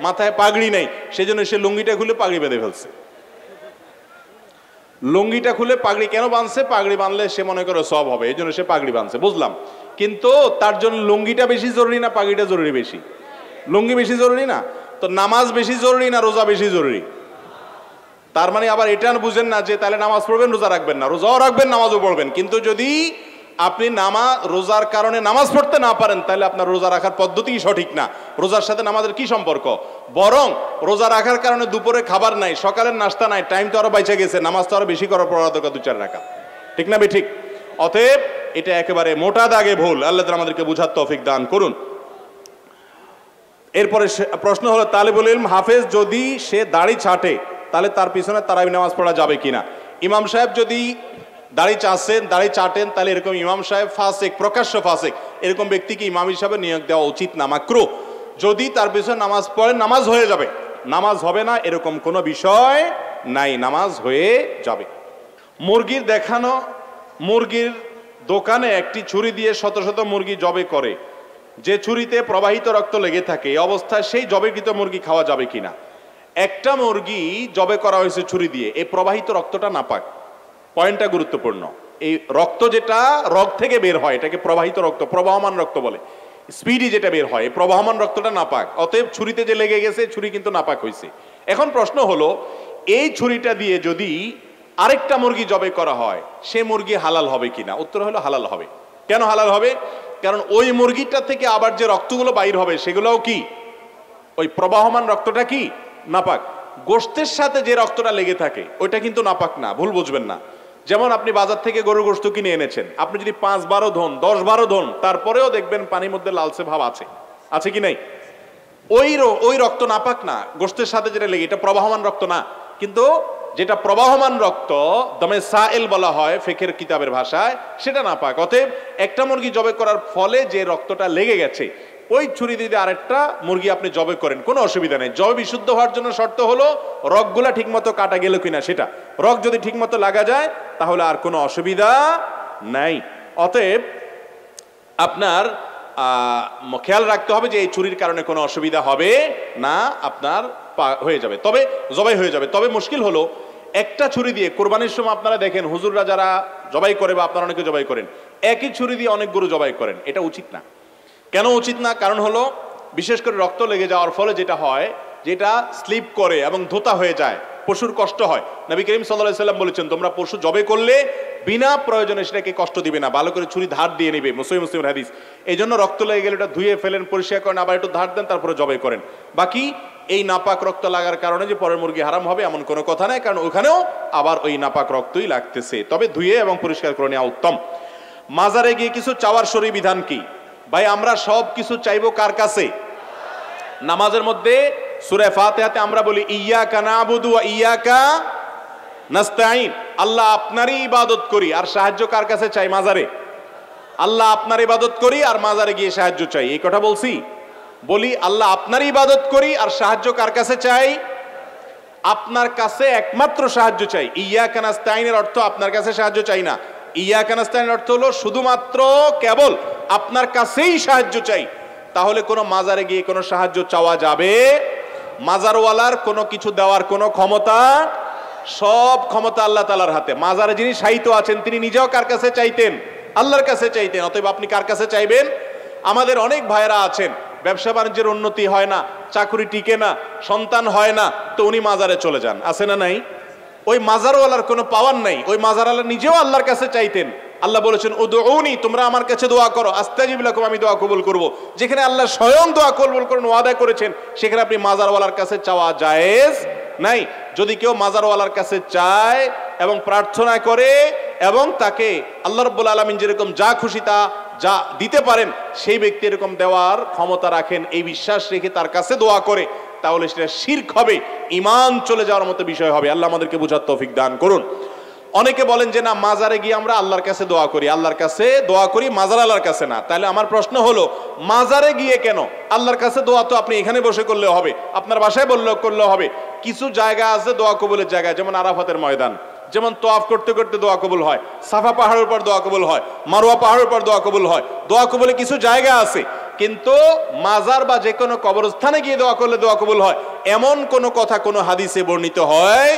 মাথায় পাগড়ি নেই, সেজন্য সে লুঙ্গিটা খুলে পাগড়ি বেঁধে ফেলছে। লুঙ্গিটা খুলে পাগড়ি কেন বাঁধছে? পাগড়ি বাঁধলে সে মনে করে সব হবে, এই জন্য সে পাগড়ি বাঁধছে, বুঝলাম। কিন্তু তার জন্য লুঙ্গিটা বেশি জরুরি না পাগড়িটা জরুরি বেশি? লুঙ্গি বেশি জরুরি না? তো নামাজ বেশি জরুরি না রোজা বেশি জরুরি? তার মানে আবার এটা বুঝেন না যে তাহলে নামাজ পড়বেন রোজা রাখবেন না, রোজাও রাখবেন নামাজও পড়বেন। কিন্তু যদি আপনি রোজার কারণে নামাজ পড়তে না পারেন তাহলে আপনার রোজা রাখার পদ্ধতিই সঠিক না। রোজার সাথে নামাজের কি সম্পর্ক? বরং রোজা রাখার কারণে দুপুরে খাবার নাই, সকালের নাস্তা নাই, টাইম তো আরো বাইচে গেছে, নামাজ তো আরো বেশি করার পড়া দরকার 2-4 রাকাত, ঠিক না? ঠিক। অতএব এটা একেবারে মোটা দাগে ভুল। আল্লাহ তাআলা আমাদেরকে বুঝার তৌফিক দান করুন। এরপরে প্রশ্ন হলো, তালিবুল ইলম হাফেজ যদি সে দাড়ি ছাটে তাহলে তার পিছনে তারাবি নামাজ পড়া যাবে কিনা? ইমাম সাহেব যদি দাড়ি চাটেন তাহলে এরকম ইমাম সাহেব ফাসিক, প্রকাশ্য ফাসিক, এরকম ব্যক্তিকে ইমাম হিসাবে নিয়োগ দেওয়া উচিত না, মাকরুহ। যদি তার পিছনে নামাজ পড়েন নামাজ হয়ে যাবে, নামাজ হবে না এরকম কোনো বিষয় নাই, নামাজ হয়ে যাবে। মুরগির দোকানে একটি ছুরি দিয়ে শত শত মুরগি জবে করে, যে ছুরিতে প্রবাহিত রক্ত লেগে থাকে, এই অবস্থায় সেই জবেকৃত মুরগি খাওয়া যাবে কিনা? একটা মুরগি জবে করা হয়েছে ছুরি দিয়ে, এই প্রবাহিত রক্তটা নাপাক। পয়েন্টটা গুরুত্বপূর্ণ। এই রক্ত যেটা রগ থেকে বের হয় এটাকে প্রবাহিত রক্ত, প্রবাহমান রক্ত বলে। স্পিডি যেটা বের হয়, এই প্রবাহমান রক্তটা নাপাক। অতএব ছুরিতে যে লেগে গেছে ছুরি কিন্তু নাপাক হয়েছে। এখন প্রশ্ন হলো, এই ছুরিটা দিয়ে যদি আরেকটা মুরগি জবে করা হয় সে মুরগি হালাল হবে কিনা? উত্তর হলো হালাল হবে। কেন হালাল হবে? কারণ ওই মুরগিটা থেকে আবার যে রক্তগুলো বাইর হবে সেগুলোও কি ওই প্রবাহমান রক্তটা কি নাপাক। গোশতের সাথে যে রক্তটা লেগে থাকে ওইটা কিন্তু নাপাক না, ভুল বুঝবেন না। যেমন আপনি বাজার থেকে গরুর গোশত কিনে এনেছেন, আপনি যদি 5-12 ধন 10-12 ধন তারপরেও দেখবেন পানির মধ্যে লালচে ভাব আছে, আছে কি নাই? ওই রক্ত নাপাক না, গোশতের সাথে যেটা লেগে, এটা প্রবাহমান রক্ত না। কিন্তু যেটা প্রবাহমান রক্ত, দমে সাইল বলা হয় ফিকহের কিতাবের ভাষায়, সেটা নাপাক। অতএব একটা মুরগি জবে করার ফলে যে রক্তটা লেগে গেছে ওই ছুরি দিয়ে আরেকটা মুরগি আপনি জবে করেন, কোনো অসুবিধা নেই। জবে বিশুদ্ধ হওয়ার জন্য শর্ত হলো রগগুলা ঠিকমতো কাটা গেল কিনা সেটা। রগ যদি ঠিকমতো লাগা যায় তাহলে আর কোনো অসুবিধা নাই। অতএব আপনার খেয়াল রাখতে হবে যে এই ছুরির কারণে কোনো অসুবিধা হবে না, আপনার হয়ে যাবে, তবে জবাই হয়ে যাবে। তবে মুশকিল হলো একটা ছুরি দিয়ে কোরবানির সময় আপনারা দেখেন হুজুররা যারা জবাই করে বা আপনারা অনেকে জবাই করেন, একই ছুরি দিয়ে অনেক গরু জবাই করেন, এটা উচিত না। কেন উচিত না? কারণ হলো বিশেষ করে রক্ত লেগে যাওয়ার ফলে যেটা হয়, যেটা স্লিপ করে এবং ধোতা হয়ে যায়, পশুর কষ্ট হয়। নবী করিম সাল্লাল্লাহু আলাইহি ওয়াসাল্লাম বলেছেন, তোমরা পশু জবে করলে বিনা প্রয়োজনে সেটাকে কষ্ট দিবে না, ভালো করে ছুরি ধার দিয়ে নেবে, মুসলিমের হাদিস। এই জন্য রক্ত লেগে গেলে এটা ধুয়ে ফেলেন, পরিষ্কার করেন, আবার একটু ধার দেন, তারপরে জবে করেন। বাকি এই নাপাক রক্ত লাগার কারণে যে পরের মুরগি হারাম হবে এমন কোনো কথা নাই, কারণ ওখানেও আবার ওই নাপাক রক্তই লাগতেছে। তবে ধুয়ে এবং পরিষ্কার করে নেওয়া উত্তম। মাজারে গিয়ে কিছু চাওয়ার শরী বিধান কি? ভাই আমরা সব কিছু চাইবো কার কাছে? নামাজের মধ্যে সূরা ফাতিহাতে আমরা বলি ইয়্যাকা না'বুদু ওয়া ইয়্যাকা নাস্তাঈন, আল্লাহ আপনারই ইবাদত করি আর সাহায্য কার কাছে চাই? মাজারে। আল্লাহ আপনার ইবাদত করি আর মাজারে গিয়ে সাহায্য চাই, এই কথা বলছি? বলি আল্লাহ আপনারই ইবাদত করি আর সাহায্য কার কাছে চাই? আপনার কাছে একমাত্র সাহায্য চাই। ইয়্যাকা নাস্তাঈনের অর্থ আপনার কাছে সাহায্য চাই না। ইয়্যাকা নাস্তাঈনের অর্থ হলো শুধুমাত্র কেবল আপনার কাছেই সাহায্য চাই। তাহলে কোনো মাজারে গিয়ে কোনো সাহায্য চাওয়া যাবে? মাজারওয়ালার কোনো কিছু দেওয়ার কোনো ক্ষমতা, সব ক্ষমতা আল্লাহ তাআলার হাতে। মাজারে যিনি শায়িত আছেন তিনি নিজেও কার কাছে চাইতেন? আল্লাহর কাছে চাইতেন। অতএব আপনি কার কাছে চাইবেন? আমাদের অনেক ভাইরা আছেন ব্যবসা বাণিজ্যের উন্নতি হয় না, চাকরি টিকে না, সন্তান হয় না, তো উনি মাজারে চলে যান, আছে না নাই? ওই মাজারওয়ালার কোনো পাওয়ার নাই, ওই মাজারওয়ালা নিজেও আল্লাহর কাছে চাইতেন। আল্লাহ বলেছেন উদউনি, তোমরা আমার কাছে দোয়া করো, আস্তাজিব লাকুম, আমি দোয়া কবুল করব। যেখানে আল্লাহ স্বয়ং দোয়া কবুল করেন, ওয়াদা করেছেন, সেখানে আপনি মাজারওয়ালার কাছে চাওয়া জায়েজ নাই। যদি কেউ মাজারওয়ালার কাছে চায় এবং প্রার্থনা করে এবং তাকে আল্লাহ রাব্বুল আলামিন যেরকম যা খুশি তা যা দিতে পারেন সেই ব্যক্তি এরকম দেওয়ার ক্ষমতা রাখেন, এই বিশ্বাস রেখে তার কাছে দোয়া করে, তাহলে সেটা শিরক হবে, ঈমান চলে যাওয়ার মতো বিষয় হবে। আল্লাহ আমাদেরকে বুঝার তৌফিক দান করুন। অনেকে বলেন যে না, মাজারে গিয়ে আমরা আল্লাহর কাছে দোয়া করি, আল্লাহর কাছে দোয়া করি, মাজার আল্লাহর কাছে না। তাহলে আমার প্রশ্ন হলো, মাজারে গিয়ে কেন? আল্লাহর কাছে দোয়া তো আপনি এখানে বসে করলেও হবে, আপনার বাসায় করলেও হবে। কিছু জায়গা আছে দোয়া কবুলের জায়গা, যেমন আরাফাতের ময়দান, যেমন তোয়াফ করতে করতে দোয়া কবুল হয়, সাফা পাহাড়ের উপর দোয়া কবুল হয়, মারওয়া পাহাড়ের উপর দোয়া কবুল হয়। দোয়া কবুলে কিছু জায়গা আছে, কিন্তু মাজার বা যে কোনো কবরস্থানে গিয়ে দোয়া করলে দোয়া কবুল হয় এমন কোনো কথা কোনো হাদিসে বর্ণিত হয়?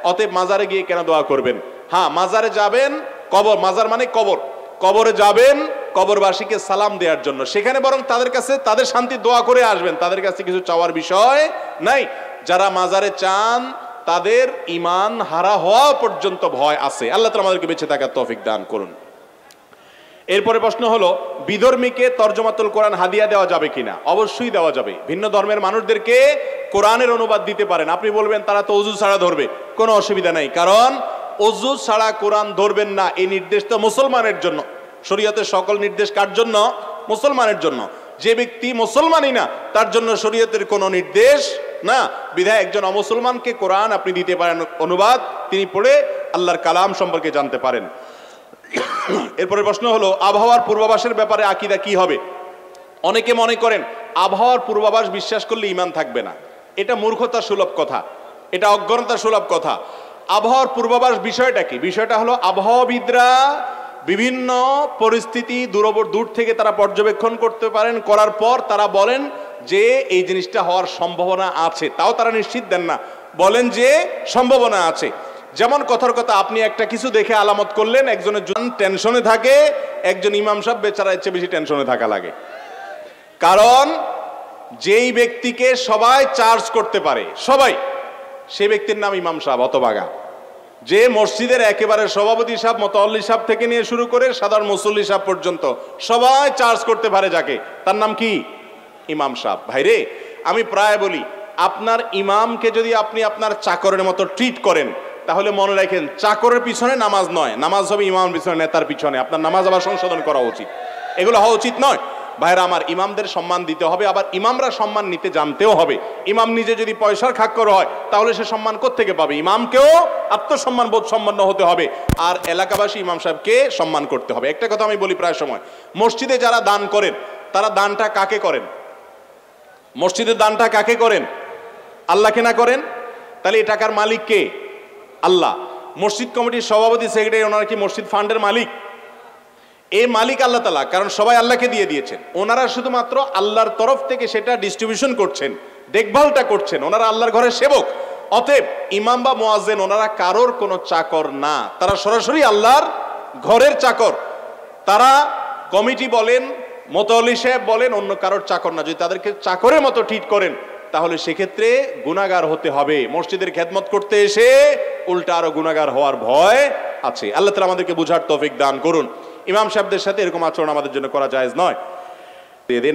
অতএব মাজারে গিয়ে কেন দোয়া করবেন? হ্যাঁ, মাজারে যাবেন, কবর, মাজার মানে কবর, কবরে যাবেন কবরবাসীকে সালাম দেওয়ার জন্য, সেখানে বরং তাদের কাছে তাদের শান্তি দোয়া করে আসবেন, তাদের কাছে কিছু চাওয়ার বিষয় নাই। যারা মাজারে চান তাদের ঈমান হারা হওয়া পর্যন্ত ভয় আছে। আল্লাহ তাআলা আমাদেরকে বেঁচে থাকার তৌফিক দান করুন। এরপরে প্রশ্ন হলো, বিধর্মীকে তরজমাতুল কোরআন হাদিয়া দেওয়া যাবে কিনা? অবশ্যই দেওয়া যাবে। ভিন্ন ধর্মের মানুষদেরকে কোরআনের অনুবাদ দিতে পারেন। আপনি বলবেন তারা তো ওযু ছাড়া ধরবে, কোনো অসুবিধা নাই, কারণ ওযু ছাড়া কোরআন ধরবেন না এই নির্দেশ তো মুসলমানের জন্য। শরীয়তের সকল নির্দেশ কার জন্য? মুসলমানের জন্য। যে ব্যক্তি মুসলমানই না তার জন্য শরীয়তের কোনো নির্দেশ না। বিধায় একজন অমুসলমানকে কোরআন আপনি দিতে পারেন অনুবাদ, তিনি পড়ে আল্লাহর কালাম সম্পর্কে জানতে পারেন। এরপরে প্রশ্ন হলো, আবহাওয়ার পূর্বাভাসের ব্যাপারে আকীদা কি হবে? অনেকে মনে করেন আবহাওয়ার পূর্বাভাস বিশ্বাস করলে ঈমান থাকবে না। এটা মূর্খতা সুলভ কথা, এটা অজ্ঞতা সুলভ কথা। আবহাওয়ার পূর্বাভাস বিষয়টা কি? বিষয়টা হলো, আবহাওয়াবিদরা বিভিন্ন পরিস্থিতি দূর থেকে তারা পর্যবেক্ষণ করতে পারেন, করার পর তারা বলেন যে এই জিনিসটা হওয়ার সম্ভাবনা আছে, তাও তারা নিশ্চিত দেন না, বলেন যে সম্ভাবনা আছে। যেমন কথার কথা, আপনি একটা কিছু দেখে আলামত করলেন, একজনের টেনশনে থাকে, একজন ইমাম সাহেব বেচারা এর চেয়ে বেশি টেনশনে থাকা লাগে। কারণ যেই ব্যক্তিকে সবাই চার্জ করতে পারে, সবাই, সেই ব্যক্তির নাম ইমাম সাহেব হতভাগা। যে মসজিদের একেবারে সভাপতি সাহেব, মুতাওয়াল্লি সাহেব থেকে নিয়ে শুরু করে সাধারণ মুসল্লি সাহেব পর্যন্ত সবাই চার্জ করতে পারে যাকে, তার নাম কি? ইমাম সাহেব। ভাইরে, আমি প্রায় বলি, আপনার ইমামকে যদি আপনি আপনার চাকরের মতো ট্রিট করেন, তাহলে মনে রাখেন চাকরের পিছনে নামাজ নয়, নামাজ হবে ইমামের পিছনে, নেতার পিছনে। আপনার নামাজ আবার সংশোধন করা উচিত, এগুলো হওয়া উচিত নয়। ভাইরা আমার, ইমামদের সম্মান দিতে হবে, আবার ইমামরা সম্মান নিতে জানতেও হবে। ইমাম নিজে যদি পয়সার খাক্কর হয়, তাহলে সে সম্মান কোত্থেকে পাবে? ইমামকেও আত্মসম্মান বোধ সম্পন্ন হতে হবে, আর এলাকাবাসী ইমাম সাহেবকে সম্মান করতে হবে। একটা কথা আমি বলি প্রায় সময়, মসজিদে যারা দান করেন, তারা দানটা কাকে করেন? মসজিদের দানটা কাকে করেন? আল্লাহকে না করেন? তাহলে এই টাকার মালিক কে? আল্লাহ। মসজিদ কমিটির সভাপতি, সেক্রেটারি, ওনারা কি মসজিদ ফান্ডের মালিক? এই মালিক আল্লাহ তাআলা, কারণ সবাই আল্লাহকে দিয়ে দিয়েছেন। ওনারা শুধুমাত্র আল্লাহর তরফ থেকে সেটা ডিস্ট্রিবিউশন করছেন, দেখভালটা করছেন, ওনারা আল্লাহর ঘরের সেবক। অতএব ইমাম বা মুয়াজ্জিন ওনারা কারোর কোনো চাকর না, তারা সরাসরি আল্লাহর ঘরের চাকর। তারা কমিটি বলেন, মুতাওয়াল্লি সাহেব বলেন, অন্য কারোর চাকর না। যদি তাদেরকে চাকরের মতো ট্রিট করেন, তাহলে সেক্ষেত্রে গুনাহগার হতে হবে। মসজিদের খেদমত করতে এসে উল্টা আরো গুনাহগার হওয়ার ভয় আছে। আল্লাহ তাআলা আমাদেরকে বুঝার তৌফিক দান করুন। ইমাম সাহেবদের সাথে এরকম আচরণ আমাদের জন্য করা জায়েজ নয়।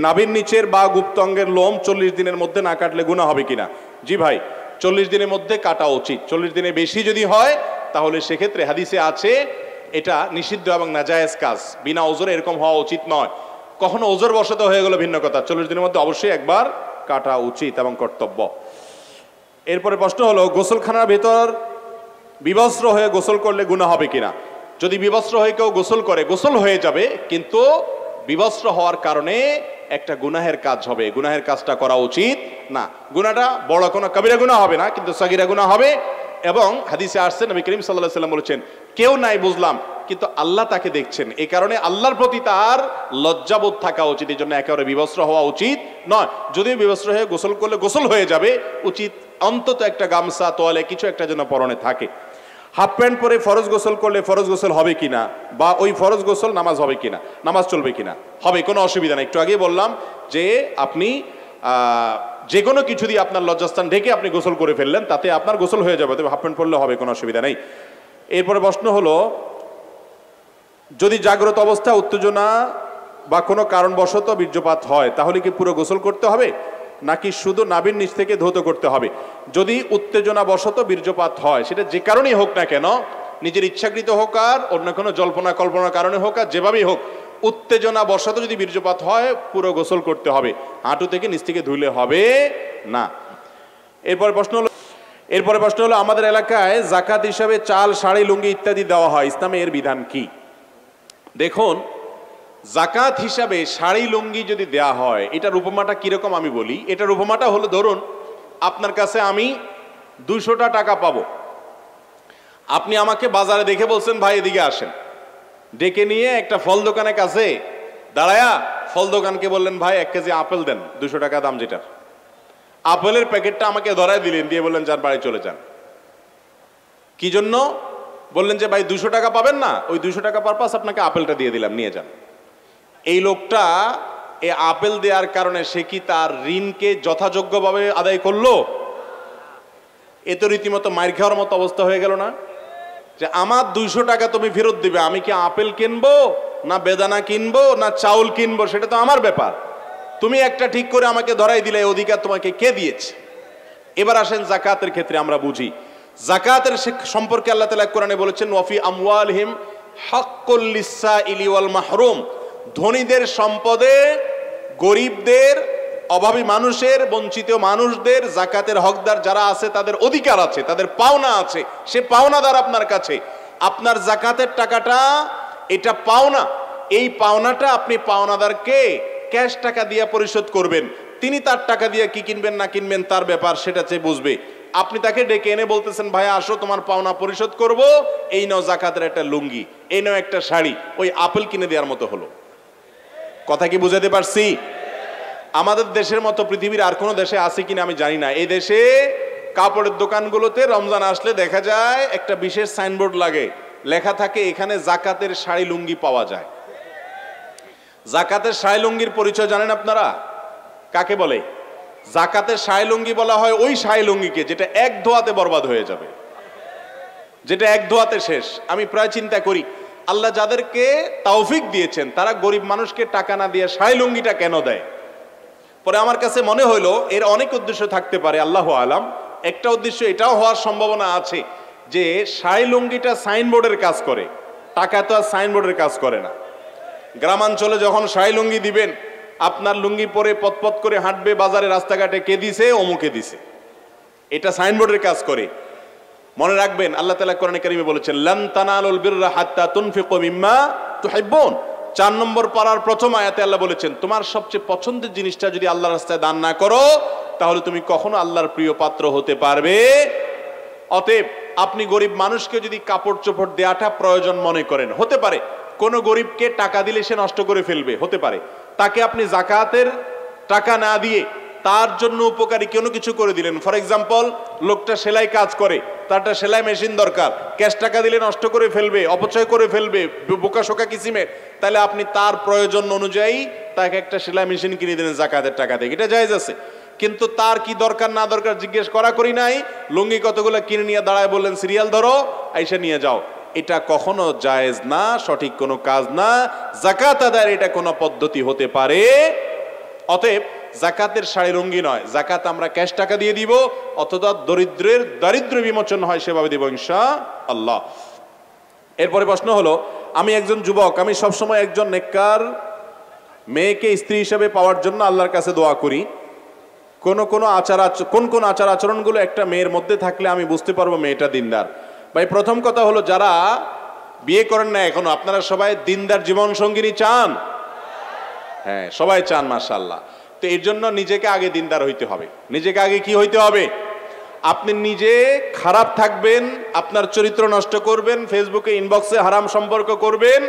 নাভির নিচের বা গুপ্ত অঙ্গের লোম 40 দিনের মধ্যে না কাটলে গুনাহ হবে কিনা? জি ভাই, 40 দিনের মধ্যে কাটা উচিত। 40 দিনের বেশি যদি হয়, তাহলে সেক্ষেত্রে হাদিসে আছে এটা নিষিদ্ধ এবং নাজায়েজ কাজ। বিনা ওজরে এরকম হওয়া উচিত নয়। কখনো ওজর বশত হয়ে গেল ভিন্ন কথা, 40 দিনের মধ্যে অবশ্যই একবার কাটা উচিত এবং কর্তব্য। এরপরে প্রশ্ন হলো, গোসলখানার ভেতর বিবস্ত্র হয়ে গোসল করলে গুনাহ হবে কিনা? যদি বিবস্ত্র হয়ে কেউ গোসল করে, গোসল হয়ে যাবে, কিন্তু বিবস্ত্র হওয়ার কারণে একটা গুনাহের কাজ হবে, গুনাহের কাজটা করা উচিত না। গুনাহটা বড় কোনো কবিরা গুনাহ হবে না, কিন্তু সগীরা গুনাহ হবে। এবং হাদিসে আসছে, নবী করিম সাল্লাল্লাহু আলাইহি ওয়াসাল্লাম বলেছেন, কেউ নাই বুঝলাম, কিন্তু আল্লাহ তাকে দেখছেন, এই কারণে আল্লাহর প্রতি তার লজ্জাবোধ থাকা উচিত। এই জন্য একেবারে বিবস্ত্র হওয়া উচিত নয়। যদিও বিবস্ত্র হয়ে গোসল করলে গোসল হয়ে যাবে, উচিত অন্তত একটা গামছা, তোয়ালে কিছু একটা যেন পরনে থাকে। হাফ প্যান্ট পরে ফরজ গোসল করলে ফরজ গোসল হবে কিনা, বা ওই ফরজ গোসল নামাজ হবে কিনা, নামাজ চলবে কিনা? হবে, কোনো অসুবিধা নেই। একটু আগে বললাম যে আপনি যে কোনো কিছু দিয়ে আপনার লজ্জাস্থান ঢেকে আপনি গোসল করে ফেললেন, তাতে আপনার গোসল হয়ে যাবে, তবে হাফ প্যান্ট পরলে হবে, কোনো অসুবিধা নেই। এরপরে প্রশ্ন হলো, যদি জাগ্রত অবস্থা উত্তেজনা বা কোনো কারণবশত বীর্যপাত হয়, তাহলে কি পুরো গোসল করতে হবে, নাকি শুধু নাভির নিচ থেকে ধৌত করতে হবে? যদি উত্তেজনা বশত বীর্যপাত হয়, সেটা যে কারণেই হোক না কেন, নিজের ইচ্ছাকৃত হোক আর অন্য কোনো জল্পনা কল্পনার কারণে হোক আর যেভাবেই হোক, উত্তেজনা বশত যদি বীর্যপাত হয় পুরো গোসল করতে হবে, হাঁটু থেকে নিচ থেকে ধুইলে হবে না। এরপরে প্রশ্ন হলো আমাদের এলাকায় জাকাত হিসাবে চাল, শাড়ি, লুঙ্গি ইত্যাদি দেওয়া হয়, ইসলামে এর বিধান কি? দেখুন, জাকাত হিসাবে শাড়ি লুঙ্গি যদি দেয়া হয়, এটার উপমাটা কিরকম আমি বলি। এটার উপমাটা হলো, ধরুন আপনার কাছে আমি 200টা টাকা পাবো, আপনি আমাকে বাজারে দেখে বলছেন ভাই এদিকে আসেন, ডেকে নিয়ে একটা ফল দোকানের কাছে দাঁড়ায়া ফল দোকানকে বললেন ভাই 1 কেজি আপেল দেন, 200 টাকা দাম যেটার। আপেলের প্যাকেটটা আমাকে ধরায় দিলেন, দিয়ে বললেন যান বাড়ি চলে যান। কি জন্য? বললেন যে ভাই 200 টাকা পাবেন না, ওই 200 টাকা পারপাস আপনাকে আপেলটা দিয়ে দিলাম, নিয়ে যান। এই লোকটা এই আপেল দেওয়ার কারণে সে কি তার ঋণকে যথাযোগ্যভাবে আদায় করলো? এ তো রীতিমতো মাইর খাওয়ার মতো অবস্থা হয়ে গেল না? যে আমার 200 টাকা তুমি ফেরত দিবে, আমি কি আপেল কিনবো না বেদানা কিনবো না চাউল কিনবো, সেটা তো আমার ব্যাপার। তুমি একটা ঠিক করে আমাকে ধরাই দিলে, এই অধিকার তোমাকে কে দিয়েছে? এবার আসেন জাকাতের ক্ষেত্রে আমরা বুঝি। জাকাতের সম্পর্কে আল্লাহ তাআলা কোরআনে বলেছেন ওয়াফি আমওয়ালহিম হাক্কুল লিসসাইলি ওয়াল মাহরুম, ধনীদের সম্পদে গরিবদের, অভাবী মানুষের, বঞ্চিত মানুষদের, জাকাতের হকদার যারা আছে তাদের অধিকার আছে, তাদের পাওনা আছে, সে পাওনাদার আপনার কাছে। আপনার জাকাতের টাকাটা এটা পাওনা, এই পাওনাটা আপনি পাওনাদারকে ক্যাশ টাকা দিয়ে পরিশোধ করবেন। তিনি তার টাকা দিয়ে কি কিনবেন না কিনবেন তার ব্যাপার, সেটা চেয়ে বুঝবে। আপনি তাকে ডেকে এনে বলতেছেন ভাই আসো তোমার পাওনা পরিশোধ করব, এই নাও জাকাতের একটা লুঙ্গি, এই নাও একটা শাড়ি, ওই আপেল কিনে দেওয়ার মতো হলো। কথা কি বুঝাতে পারছি? আমাদের দেশের মতো পৃথিবীর আর কোনো দেশে আছে কিনা আমি জানি না, এই দেশে কাপড়ের দোকানগুলোতে রমজান আসলে দেখা যায় একটা বিশেষ সাইনবোর্ড লাগে, লেখা থাকে এখানে জাকাতের শাড়ি লুঙ্গি পাওয়া যায়। জাকাতের শাড়ি লুঙ্গির পরিচয় জানেন আপনারা? কাকে বলে? জাকাতের শাড়ি লুঙ্গি বলা হয় ওই শাড়ি লুঙ্গিকে যেটা এক ধোয়াতে বরবাদ হয়ে যাবে, যেটা এক ধোয়াতে শেষ। আমি প্রায় চিন্তা করি আল্লাহ যাদেরকে তৌফিক দিয়েছেন তারা গরিব মানুষকে টাকা না দিয়ে শাড়ি লুঙ্গিটা কেন দেয়? পরে আমার কাছে মনে হইলো এর অনেক উদ্দেশ্য থাকতে পারে, আল্লাহু আলাম। একটা উদ্দেশ্য এটাও হওয়ার সম্ভাবনা আছে যে শাড়ি লুঙ্গিটা সাইনবোর্ডের কাজ করে, টাকা তো আর সাইনবোর্ডের কাজ করে না। গ্রামাঞ্চলে যখন শাড়ি লুঙ্গি দিবেন, আপনার লুঙ্গি পরে পথ করে হাঁটবে বাজারে রাস্তাঘাটে, কে দিছে? অমুকে দিছে, এটা সাইনবোর্ডের কাজ করে। মনে রাখবেন আল্লাহ তাআলা কোরআনে কারীমে বলেছেন লান তানালুল বিররা হাত্তা তুনফিকু মিম্মা তুহিব্বুন। 4 নম্বর পারার প্রথম আয়াতে আল্লাহ বলেছেন তোমার সবচেয়ে পছন্দের জিনিসটা যদি আল্লাহর রাস্তায় দান না করো তাহলে তুমি কখনো আল্লাহর প্রিয় পাত্র হতে পারবে। অতএব আপনি গরিব মানুষকে যদি কাপড় চোপড় দেওয়াটা প্রয়োজন মনে করেন, হতে পারে কোনো গরিবকে টাকা দিলে সে নষ্ট করে ফেলবে, হতে পারে তাকে আপনি জাকাতের টাকা না দিয়ে তার জন্য উপকারী কোনো কিছু করে দিলেন। ফর এক্সাম্পল, লোকটা সেলাই কাজ করে, তার একটা সেলাই মেশিন দরকার, ক্যাশ টাকা দিলে নষ্ট করে ফেলবে, অপচয় করে ফেলবে বোকাশোকা কিসিমে, তাহলে আপনি তার প্রয়োজন অনুযায়ী তাকে একটা সেলাই মেশিন কিনে দিলেন জাকাতের টাকা থেকে, এটা জায়েজ আছে। কিন্তু তার কি দরকার না দরকার জিজ্ঞেস করি নাই, লুঙ্গি কতগুলো কিনে নিয়ে দাঁড়ায় বললেন সিরিয়াল ধরো আইসা নিয়ে যাও, এটা কখনো জায়েজ না, সঠিক কোনো কাজ না। জাকাত আদায়ের এটা কোনো পদ্ধতি হতে পারে। অতএব জাকাতের শাড়ি লুঙ্গি নয়, জাকাত আমরা ক্যাশ টাকা দিয়ে দিব, অথবা দরিদ্রের দারিদ্র্য বিমোচন হয় সেভাবে দিব ইনশাআল্লাহ। এরপরে প্রশ্ন হলো, আমি একজন যুবক, আমি সবসময় একজন নেককার মেয়েকে স্ত্রী হিসেবে পাওয়ার জন্য আল্লাহর কাছে দোয়া করি। কোন আচার আচরণগুলো একটা মেয়ের মধ্যে থাকলে আমি বুঝতে পারবো মেয়েটা দিনদার? ভাই, প্রথম কথা হলো যারা বিয়ে করেন না এখনো, আপনারা সবাই দিনদার জীবন সঙ্গিনী চান? হ্যাঁ, সবাই চান, মাশাআল্লাহ। তো এর জন্য নিজেকে আগে দিনদার হইতে হবে। নিজেকে আগে কি হইতে হবে? আপনি নিজে খারাপ থাকবেন, আপনার চরিত্র নষ্ট করবেন, ফেসবুকে ইনবক্সে হারাম সম্পর্ক করবেন,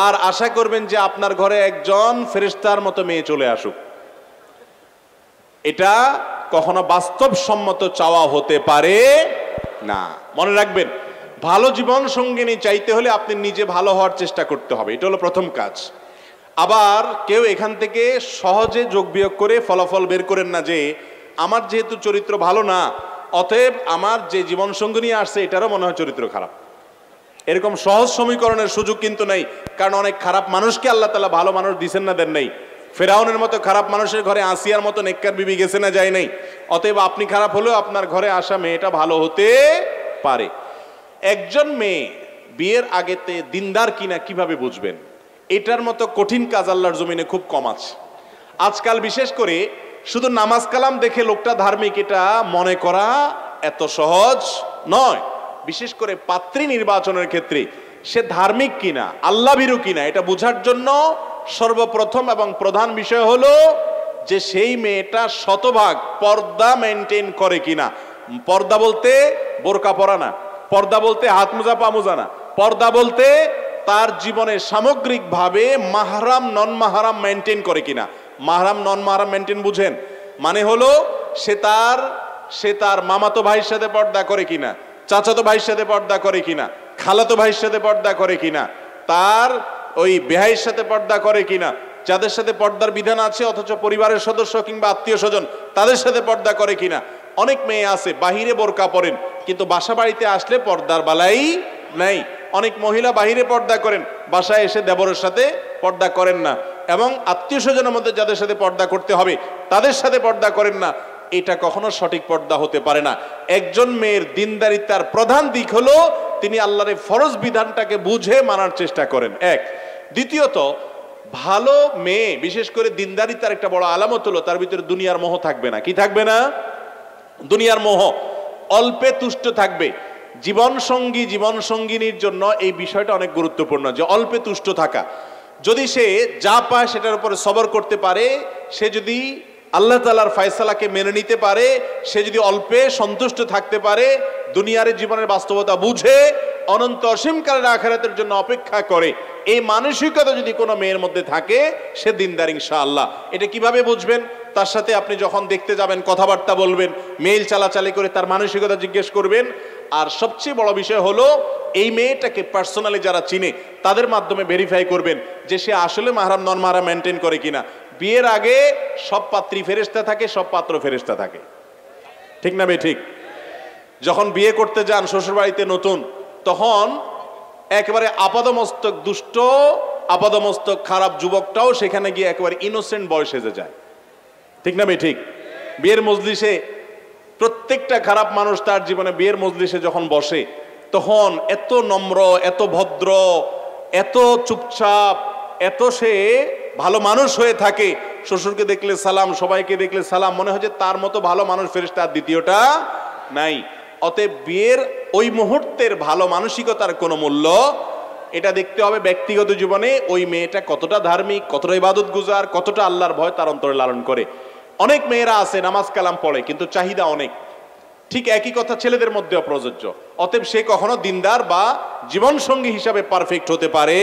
আর আশা করবেন যে আপনার ঘরে একজন ফেরেশতার মতো মেয়ে চলে আসুক। এটা কখনো বাস্তবসম্মত চাওয়া হতে পারে না। মনে রাখবেন, ভালো জীবন সঙ্গিনী চাইতে হলে আপনি নিজে ভালো হওয়ার চেষ্টা করতে হবে, এটা হলো প্রথম কাজ। আবার কেউ এখান থেকে সহজে যোগ বিয়োগ করে ফলাফল বের করেন না যে আমার যেহেতু চরিত্র ভালো না, অতএব আমার যে জীবন সঙ্গিনী আসছে এটারও মনে হয় চরিত্র খারাপ। এরকম সহজ সমীকরণের সুযোগ কিন্তু নেই, কারণ অনেক খারাপ মানুষকে আল্লাহ তাআলা ভালো মানুষ দিচ্ছেন না, দেন নাই। ফেরাউনের মতো খারাপ মানুষের ঘরে আসিয়ার মতো নেককার বিবি গেছে না, যায় নাই। অতএব আপনি খারাপ হলেও আপনার ঘরে আসা মেয়েটা ভালো হতে পারে। একজন মেয়ে বিয়ের আগেতে দিনদার কিনা কিভাবে বুঝবেন? এটার মতো কঠিন কাজ আল্লাহর জমিনে খুব কম আছে। আজকাল বিশেষ করে শুধু নামাজ কালাম দেখে লোকটা ধার্মিক এটা মনে করা এত সহজ নয়। বিশেষ করে পাত্রী নির্বাচনের ক্ষেত্রে সে ধার্মিক কিনা, আল্লাহ ভীরু কিনা এটা বোঝার জন্য সর্বপ্রথম এবং প্রধান বিষয় হলো যে সেই মেয়েটা শতভাগ পর্দা মেনটেন করে কিনা। পর্দা বলতে বোরকা পরা না, পর্দা বলতে হাত মোজা পা মোজা না, পর্দা বলতে তার জীবনে সামগ্রিকভাবে মাহরাম নন মাহরাম মেনটেন করে কিনা। মাহরাম নন মাহরাম মেনটেন বুঝেন? মানে হলো সে তার মামাতো ভাইয়ের সাথে পর্দা করে কিনা, চাচাতো ভাইয়ের সাথে পর্দা করে কিনা, খালাতো ভাইয়ের সাথে পর্দা করে কিনা, তার ওই বেহাইয়ের সাথে পর্দা করে কিনা, যাদের সাথে পর্দার বিধান আছে অথচ পরিবারের সদস্য কিংবা আত্মীয় স্বজন তাদের সাথে পর্দা করে কিনা। অনেক মেয়ে আছে বাহিরে বোরকা পরেন কিন্তু বাসা বাড়িতে আসলে পর্দার বালাই নাই। অনেক মহিলা বাহিরে পর্দা করেন, বাসায় এসে দেবরের সাথে পর্দা করেন না, এবং আত্মীয় স্বজনের মধ্যে যাদের সাথে পর্দা করতে হবে তাদের সাথে পর্দা করেন না। এটা কখনো সঠিক পর্দা হতে পারে না। একজন মেয়ের দিনদারিতার প্রধান দিক হলো তিনি আল্লাহর ফরজ বিধানটাকে বুঝে মানার চেষ্টা করেন, এক। দ্বিতীয়ত, ভালো মেয়ে বিশেষ করে দিনদারিতার একটা বড় আলামত হলো তার ভিতরে দুনিয়ার মোহ থাকবে না। কি থাকবে না? দুনিয়ার মোহ। অল্পে তুষ্ট থাকবে। জীবন সঙ্গিনীর জন্য এই বিষয়টা অনেক গুরুত্বপূর্ণ যে অল্পে তুষ্ট থাকা। যদি সে যা পায় সেটার উপরে সবর করতে পারে, সে যদি আল্লাহ তাআলার ফয়সালাকে মেনে নিতে পারে, সে যদি অল্পে সন্তুষ্ট থাকতে পারে, দুনিয়ার জীবনের বাস্তবতা বুঝে অনন্ত অসীমকালের আখিরাতের জন্য অপেক্ষা করে, এই মানসিকতা যদি কোনো মেয়ের মধ্যে থাকে সে দিনদার ইনশাআল্লাহ। এটা কিভাবে বুঝবেন? তার সাথে আপনি যখন দেখতে যাবেন কথাবার্তা বলবেন, মেইল চালাচালি করে তার মানসিকতা জিজ্ঞেস করবেন। আর সবচেয়ে বড় বিষয় হলো এই মেয়েটাকে পার্সোনালি যারা চিনে তাদের মাধ্যমে ভেরিফাই করবেন যে সে আসলে মাহরাম নন মাহরাম মেনটেন করে কিনা। বিয়ের আগে সব পাত্রী ফেরেশতা থাকে, সব পাত্র ফেরেশতা থাকে, ঠিক না? ঠিক। যখন বিয়ে করতে যান শ্বশুর বাড়িতে নতুন, তখন একেবারে আপাদমস্তক দুষ্ট, আপাদমস্তক খারাপ যুবকটাও সেখানে গিয়ে একেবারে ইনোসেন্ট বয় সেজে যায়, ঠিক না? ঠিক। বিয়ের মজলিসে প্রত্যেকটা খারাপ মানুষ তার জীবনে বিয়ের মজলিসে যখন বসে তখন এত নম্র, এত ভদ্র, এত চুপচাপ, এত সে ভালো মানুষ হয়ে থাকে। শ্বশুরকে দেখলে সালাম, সবাইকে দেখলে সালাম, মনে হয় যে তার মতো ভালো মানুষ ফেরেশতা আর দ্বিতীয়টা নাই। অতএব বিয়ের ওই মুহূর্তের ভালো মানসিকতার কোনো মূল্য, এটা দেখতে হবে ব্যক্তিগত জীবনে ওই মেয়েটা কতটা ধার্মিক, কতটা ইবাদত গুজার, কতটা আল্লাহর ভয় তার অন্তরে লালন করে। অনেক মেয়েরা আছে নামাজ কালাম পড়ে কিন্তু চাহিদা অনেক, ঠিক একই কথা ছেলেদের মধ্যেও প্রযোজ্য। অতএব সে কখনো দিনদার বা জীবন সঙ্গী হিসাবে পারফেক্ট হতে পারে।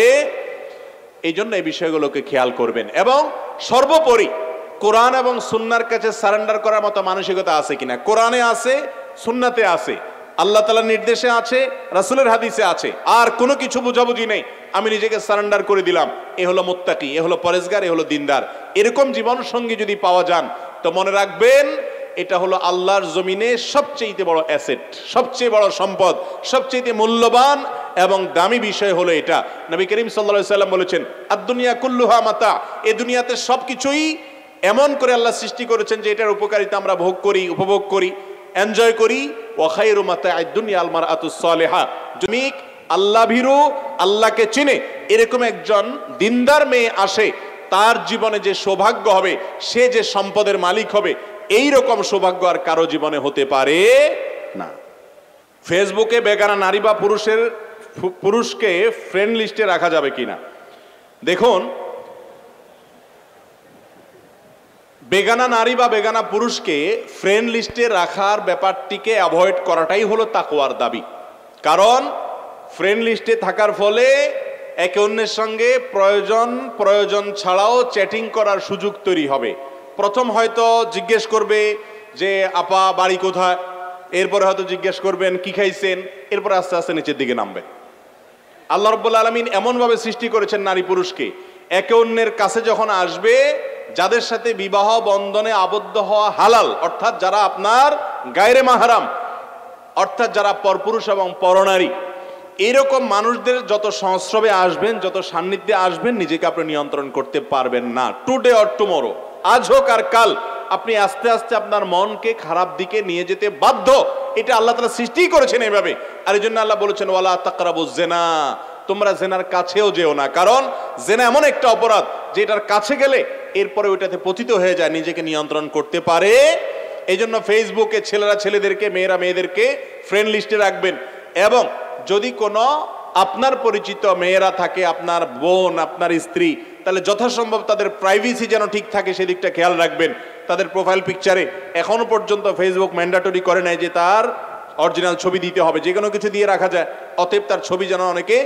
এই জন্য এই বিষয়গুলোকে খেয়াল করবেন। এবং সর্বোপরি কোরআন এবং সুন্নাহর কাছে সারেন্ডার করার মতো মানসিকতা আছে কিনা। কোরআনে আছে, সুন্নাতে আছে, আল্লাহ তাআলার নির্দেশে আছে, রাসূলের হাদিসে আছে, আর কোনো কিছু বুঝাবুঝি নেই, আমি নিজেকে সারেন্ডার করে দিলাম, এ হলো মুত্তাকি, এ হলো পরেজগার, এ হলো দিনদার। এরকম জীবন সঙ্গী যদি পাওয়া যান তো মনে রাখবেন এটা হলো আল্লাহর জমিনে সবচেয়ে বড় অ্যাসেট, সবচেয়ে বড় সম্পদ, সবচেয়ে মূল্যবান এবং দামি বিষয় হলো এটা। নবী করিম সাল্লাল্লাহু আলাইহি সাল্লাম বলেছেন, আদ-দুনিয়া কুল্লুহা মাতা, এই দুনিয়াতে সবকিছুই এমন করে আল্লাহ সৃষ্টি করেছেন যে এটার উপকারিতা আমরা ভোগ করি, উপভোগ করি, এনজয় করি। ওয়া খায়রু মাতা'আদ দুনিয়া আল মারআতুস সালিহা, তুমি আল্লাহ ভীরু, আল্লাহকে চিনে এরকম একজন দিনদার মেয়ে আসে, তার জীবনে যে সৌভাগ্য হবে, সে যে সম্পদের মালিক হবে, এই রকম সৌভাগ্য আর কারো জীবনে হতে পারে না। ফেসবুকে বেগানা নারী বা পুরুষকে ফ্রেন্ড লিস্টে রাখা যাবে কিনা? দেখুন, বেগানা নারী বা বেগানা পুরুষকে ফ্রেন্ড লিস্টে রাখার ব্যাপারটিকে অ্যাভয়েড করাটাই হলো তাকওয়ার দাবি। কারণ ফ্রেন্ড লিস্টে থাকার ফলে একে অন্যের সঙ্গে প্রয়োজন ছাড়াও চ্যাটিং করার সুযোগ তৈরি হবে। প্রথম হয়তো জিজ্ঞেস করবে যে আপা বাড়ি কোথায়, এরপরে হয়তো জিজ্ঞেস করবেন কি খাইছেন, এরপরে আস্তে আস্তে নিচের দিকে নামবেন। আল্লাহ রাব্বুল আলামিন এমনভাবে সৃষ্টি করেছেন নারী পুরুষকে, একে অন্যের কাছে যখন আসবে, যাদের সাথে বিবাহ বন্ধনে আবদ্ধ হওয়া হালাল, অর্থাৎ যারা আপনার গায়রে মাহরাম, অর্থাৎ যারা পরপুরুষ এবং পরনারী, এরকম মানুষদের যত সংস্রবে আসবেন, যত সান্নিধ্যে আসবেন, নিজেকে আপনি নিয়ন্ত্রণ করতে পারবেন না। টুডে অর টুমরো, আজ হোক আর কাল, আপনি আস্তে আস্তে আপনার মনকে খারাপ দিকে নিয়ে যেতে বাধ্য। এটা আল্লাহ তাআলা সৃষ্টি করেছেন এইভাবে। আর এই জন্য আল্লাহ বলেছেন ওয়ালা তাকরাবুজ জিনা, তোমরা জেনার কাছেও যেও না, কারণ জেনা এমন একটা অপরাধ যে এটার কাছে গেলে এরপরে ওইটাতে পতিত হয়ে যায়, নিজেকে নিয়ন্ত্রণ করতে পারে। এই জন্য ফেসবুকে ছেলেরা ছেলেদেরকে, মেয়েরা মেয়েদেরকে ফ্রেন্ড লিস্টে রাখবেন। এবং যদি কোনো আপনার পরিচিত মেয়েরা থাকে, আপনার বোন, আপনার স্ত্রী, তাহলে যথাসম্ভব তাদের প্রাইভেসি যেন ঠিক থাকে সেদিকটা খেয়াল রাখবেন। তাদের প্রোফাইল পিকচারে এখনো পর্যন্ত ফেসবুক ম্যান্ডেটরি করে নেয় যে তার অরিজিনাল ছবি দিতে হবে, যে কোনো কিছু দিয়ে রাখা যায়। অতএব তার ছবি যেন অনেকে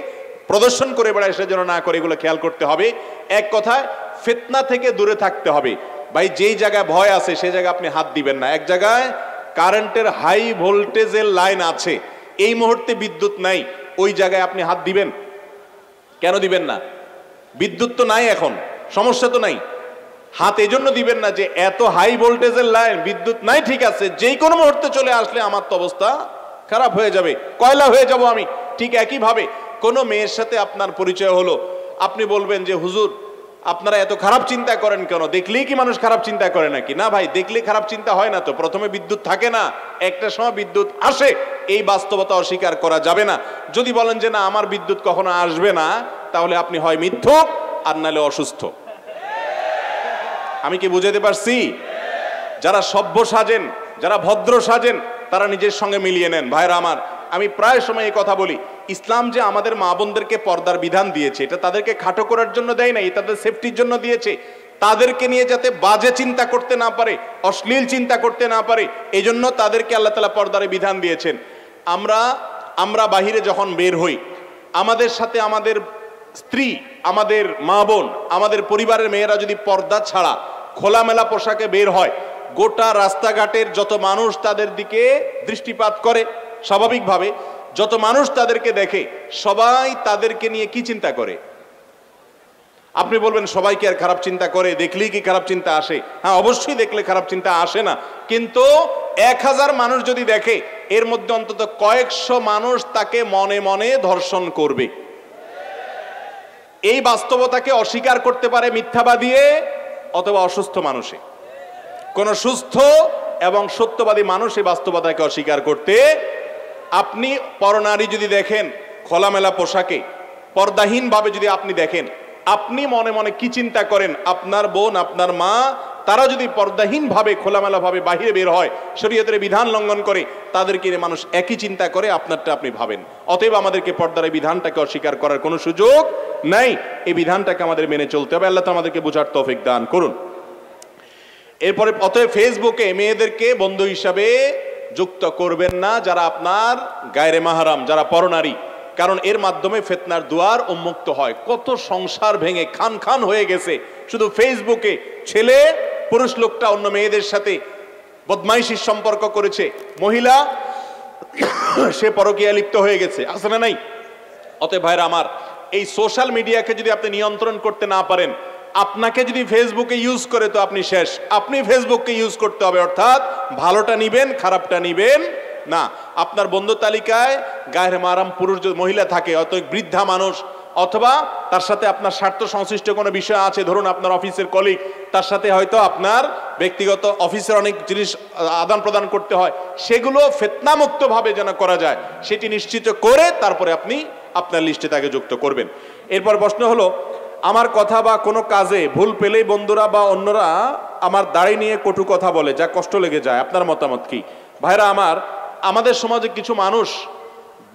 প্রদর্শন করে বেড়ায় সে যেন না করে, এগুলো খেয়াল করতে হবে। এক কথায় ফিতনা থেকে দূরে থাকতে হবে। ভাই যেই জায়গায় ভয় আছে সেই জায়গায় আপনি হাত দিবেন না। এক জায়গায় কারেন্টের হাই ভোল্টেজের লাইন আছে, এই মুহূর্তে বিদ্যুৎ নাই, ওই জায়গায় আপনি হাত দিবেন কেন? দিবেন না। বিদ্যুৎ তো নাই, এখন সমস্যা তো নাই। হাত এজন্য দিবেন না যে এত হাই ভোল্টেজের লাইন, বিদ্যুৎ নাই, ঠিক আছে, যেই কোনো মুহূর্তে চলে আসলে আমার তো অবস্থা খারাপ হয়ে যাবে, কয়লা হয়ে যাব আমি। ঠিক একইভাবে কোনো মেয়ের সাথে আপনার পরিচয় হলো, আপনি বলবেন যে হুজুর আপনারা এত খারাপ চিন্তা করেন কেন? দেখলেই কি মানুষ খারাপ চিন্তা করে নাকি? না ভাই, দেখলে খারাপ চিন্তা হয় না তো। প্রথমে বিদ্যুৎ থাকে না, একটা সময় বিদ্যুৎ আসে, এই বাস্তবতা অস্বীকার করা যাবে না। যদি বলেন যে না আমার বিদ্যুৎ কখনো আসবে না, তাহলে আপনি হয় মিথ্যুক আর নাহলে অসুস্থ। আমি কি বুঝাতে পারছি? যারা সভ্য সাজেন, যারা ভদ্র সাজেন, তারা নিজের সঙ্গে মিলিয়ে নেন। ভাইরা আমার, আমি প্রায় সময় এই কথা বলি, ইসলাম যে আমাদের মা বোনদেরকে পর্দার বিধান দিয়েছে, এটা তাদেরকে খাটো করার জন্য দেয় নাই, তাদের সেফটির জন্য দিয়েছে। তাদেরকে নিয়ে যাতে বাজে চিন্তা করতে না পারে, অশ্লীল চিন্তা করতে না পারে, এই জন্য তাদেরকে আল্লাহ তাআলা পর্দার বিধান দিয়েছেন। আমরা বাহিরে যখন বের হই, আমাদের সাথে আমাদের স্ত্রী, আমাদের মা বোন, আমাদের পরিবারের মেয়েরা যদি পর্দা ছাড়া খোলামেলা পোশাকে বের হয়, গোটা রাস্তাঘাটের যত মানুষ তাদের দিকে দৃষ্টিপাত করে, স্বাভাবিকভাবে যত মানুষ তাদেরকে দেখে, সবাই তাদেরকে নিয়ে কি চিন্তা করে? আপনি বলবেন সবাই কি আর খারাপ চিন্তা করে? দেখলেই কি খারাপ চিন্তা আসে? হ্যাঁ, অবশ্যই দেখলে খারাপ চিন্তা আসে না, কিন্তু 1000 মানুষ যদি দেখে, এর মধ্যে অন্তত কয়েকশো মানুষ তাকে মনে মনে ধর্ষণ করবে। এই বাস্তবতাকে অস্বীকার করতে পারে মিথ্যাবাদী অথবা অসুস্থ মানুষে। কোন সুস্থ এবং সত্যবাদী মানুষ এই বাস্তবতাকে অস্বীকার করতে। আপনি পরনারী যদি দেখেন খোলামেলা পোশাকে, পর্দাহীন ভাবে যদি আপনি দেখেন, আপনি মনে মনে কি চিন্তা করেন? আপনার বোন, আপনার মা, তারা যদি পর্দাহীন ভাবে খোলামেলা ভাবে বাহিরে বের হয়, শরীয়তের বিধান লঙ্ঘন করে, তাদেরকে মানুষ একই চিন্তা করে, আপনারটা আপনি ভাবেন। অতএব আমাদেরকে পর্দার এই বিধানটাকে অস্বীকার করার কোনো সুযোগ নাই, এই বিধানটাকে আমাদের মেনে চলতে হবে। আল্লাহ তো আমাদেরকে বোঝার তৌফিক দান করুন। এরপরে অতএব ফেসবুকে মেয়েদেরকে বন্ধু হিসাবে যুক্ত করবেন না যারা আপনার গায়রে মাহরাম, যারা পরনারী, কারণ এর মাধ্যমে ফিতনার দুয়ার উন্মুক্ত হয়। কত সংসার ভেঙে খান খান হয়ে গেছে শুধু ফেসবুকে। ছেলে, পুরুষ লোকটা অন্য মেয়েদের সাথে বদমাইশির সম্পর্ক করেছে, মহিলা সে পরকীয়া লিপ্ত হয়ে গেছে, আছে না নাই? অতএব ভাইরা আমার, এই সোশ্যাল মিডিয়াকে যদি আপনি নিয়ন্ত্রণ করতে না পারেন, আপনাকে যদি ফেসবুকে ইউজ করে তো আপনি শেষ। আপনি ফেসবুককে ইউজ করতে হবে, অর্থাৎ ভালোটা নিবেন, খারাপটা নিবেন না। আপনার বন্ধু তালিকায় গায়রে মাহরাম পুরুষ যদি মহিলা থাকে, অত বৃদ্ধা মানুষ, অথবা তার সাথে আপনার স্বার্থ সংশ্লিষ্ট কোনো বিষয় আছে, ধরুন আপনার অফিসের কলিগ, তার সাথে হয়তো আপনার ব্যক্তিগত অফিসের অনেক জিনিস আদান প্রদান করতে হয়, সেগুলো ফিতনামুক্ত ভাবে যেন করা যায় সেটি নিশ্চিত করে তারপরে আপনি আপনার লিস্টে তাকে যুক্ত করবেন। এরপর প্রশ্ন হলো, আমার কথা বা কোনো কাজে ভুল পেলেই বন্ধুরা বা অন্যরা আমার দাড়ি নিয়ে কটু কথা বলে, যা কষ্ট লেগে যায়, আপনার মতামত কি? ভাইরা আমার, আমাদের সমাজে কিছু মানুষ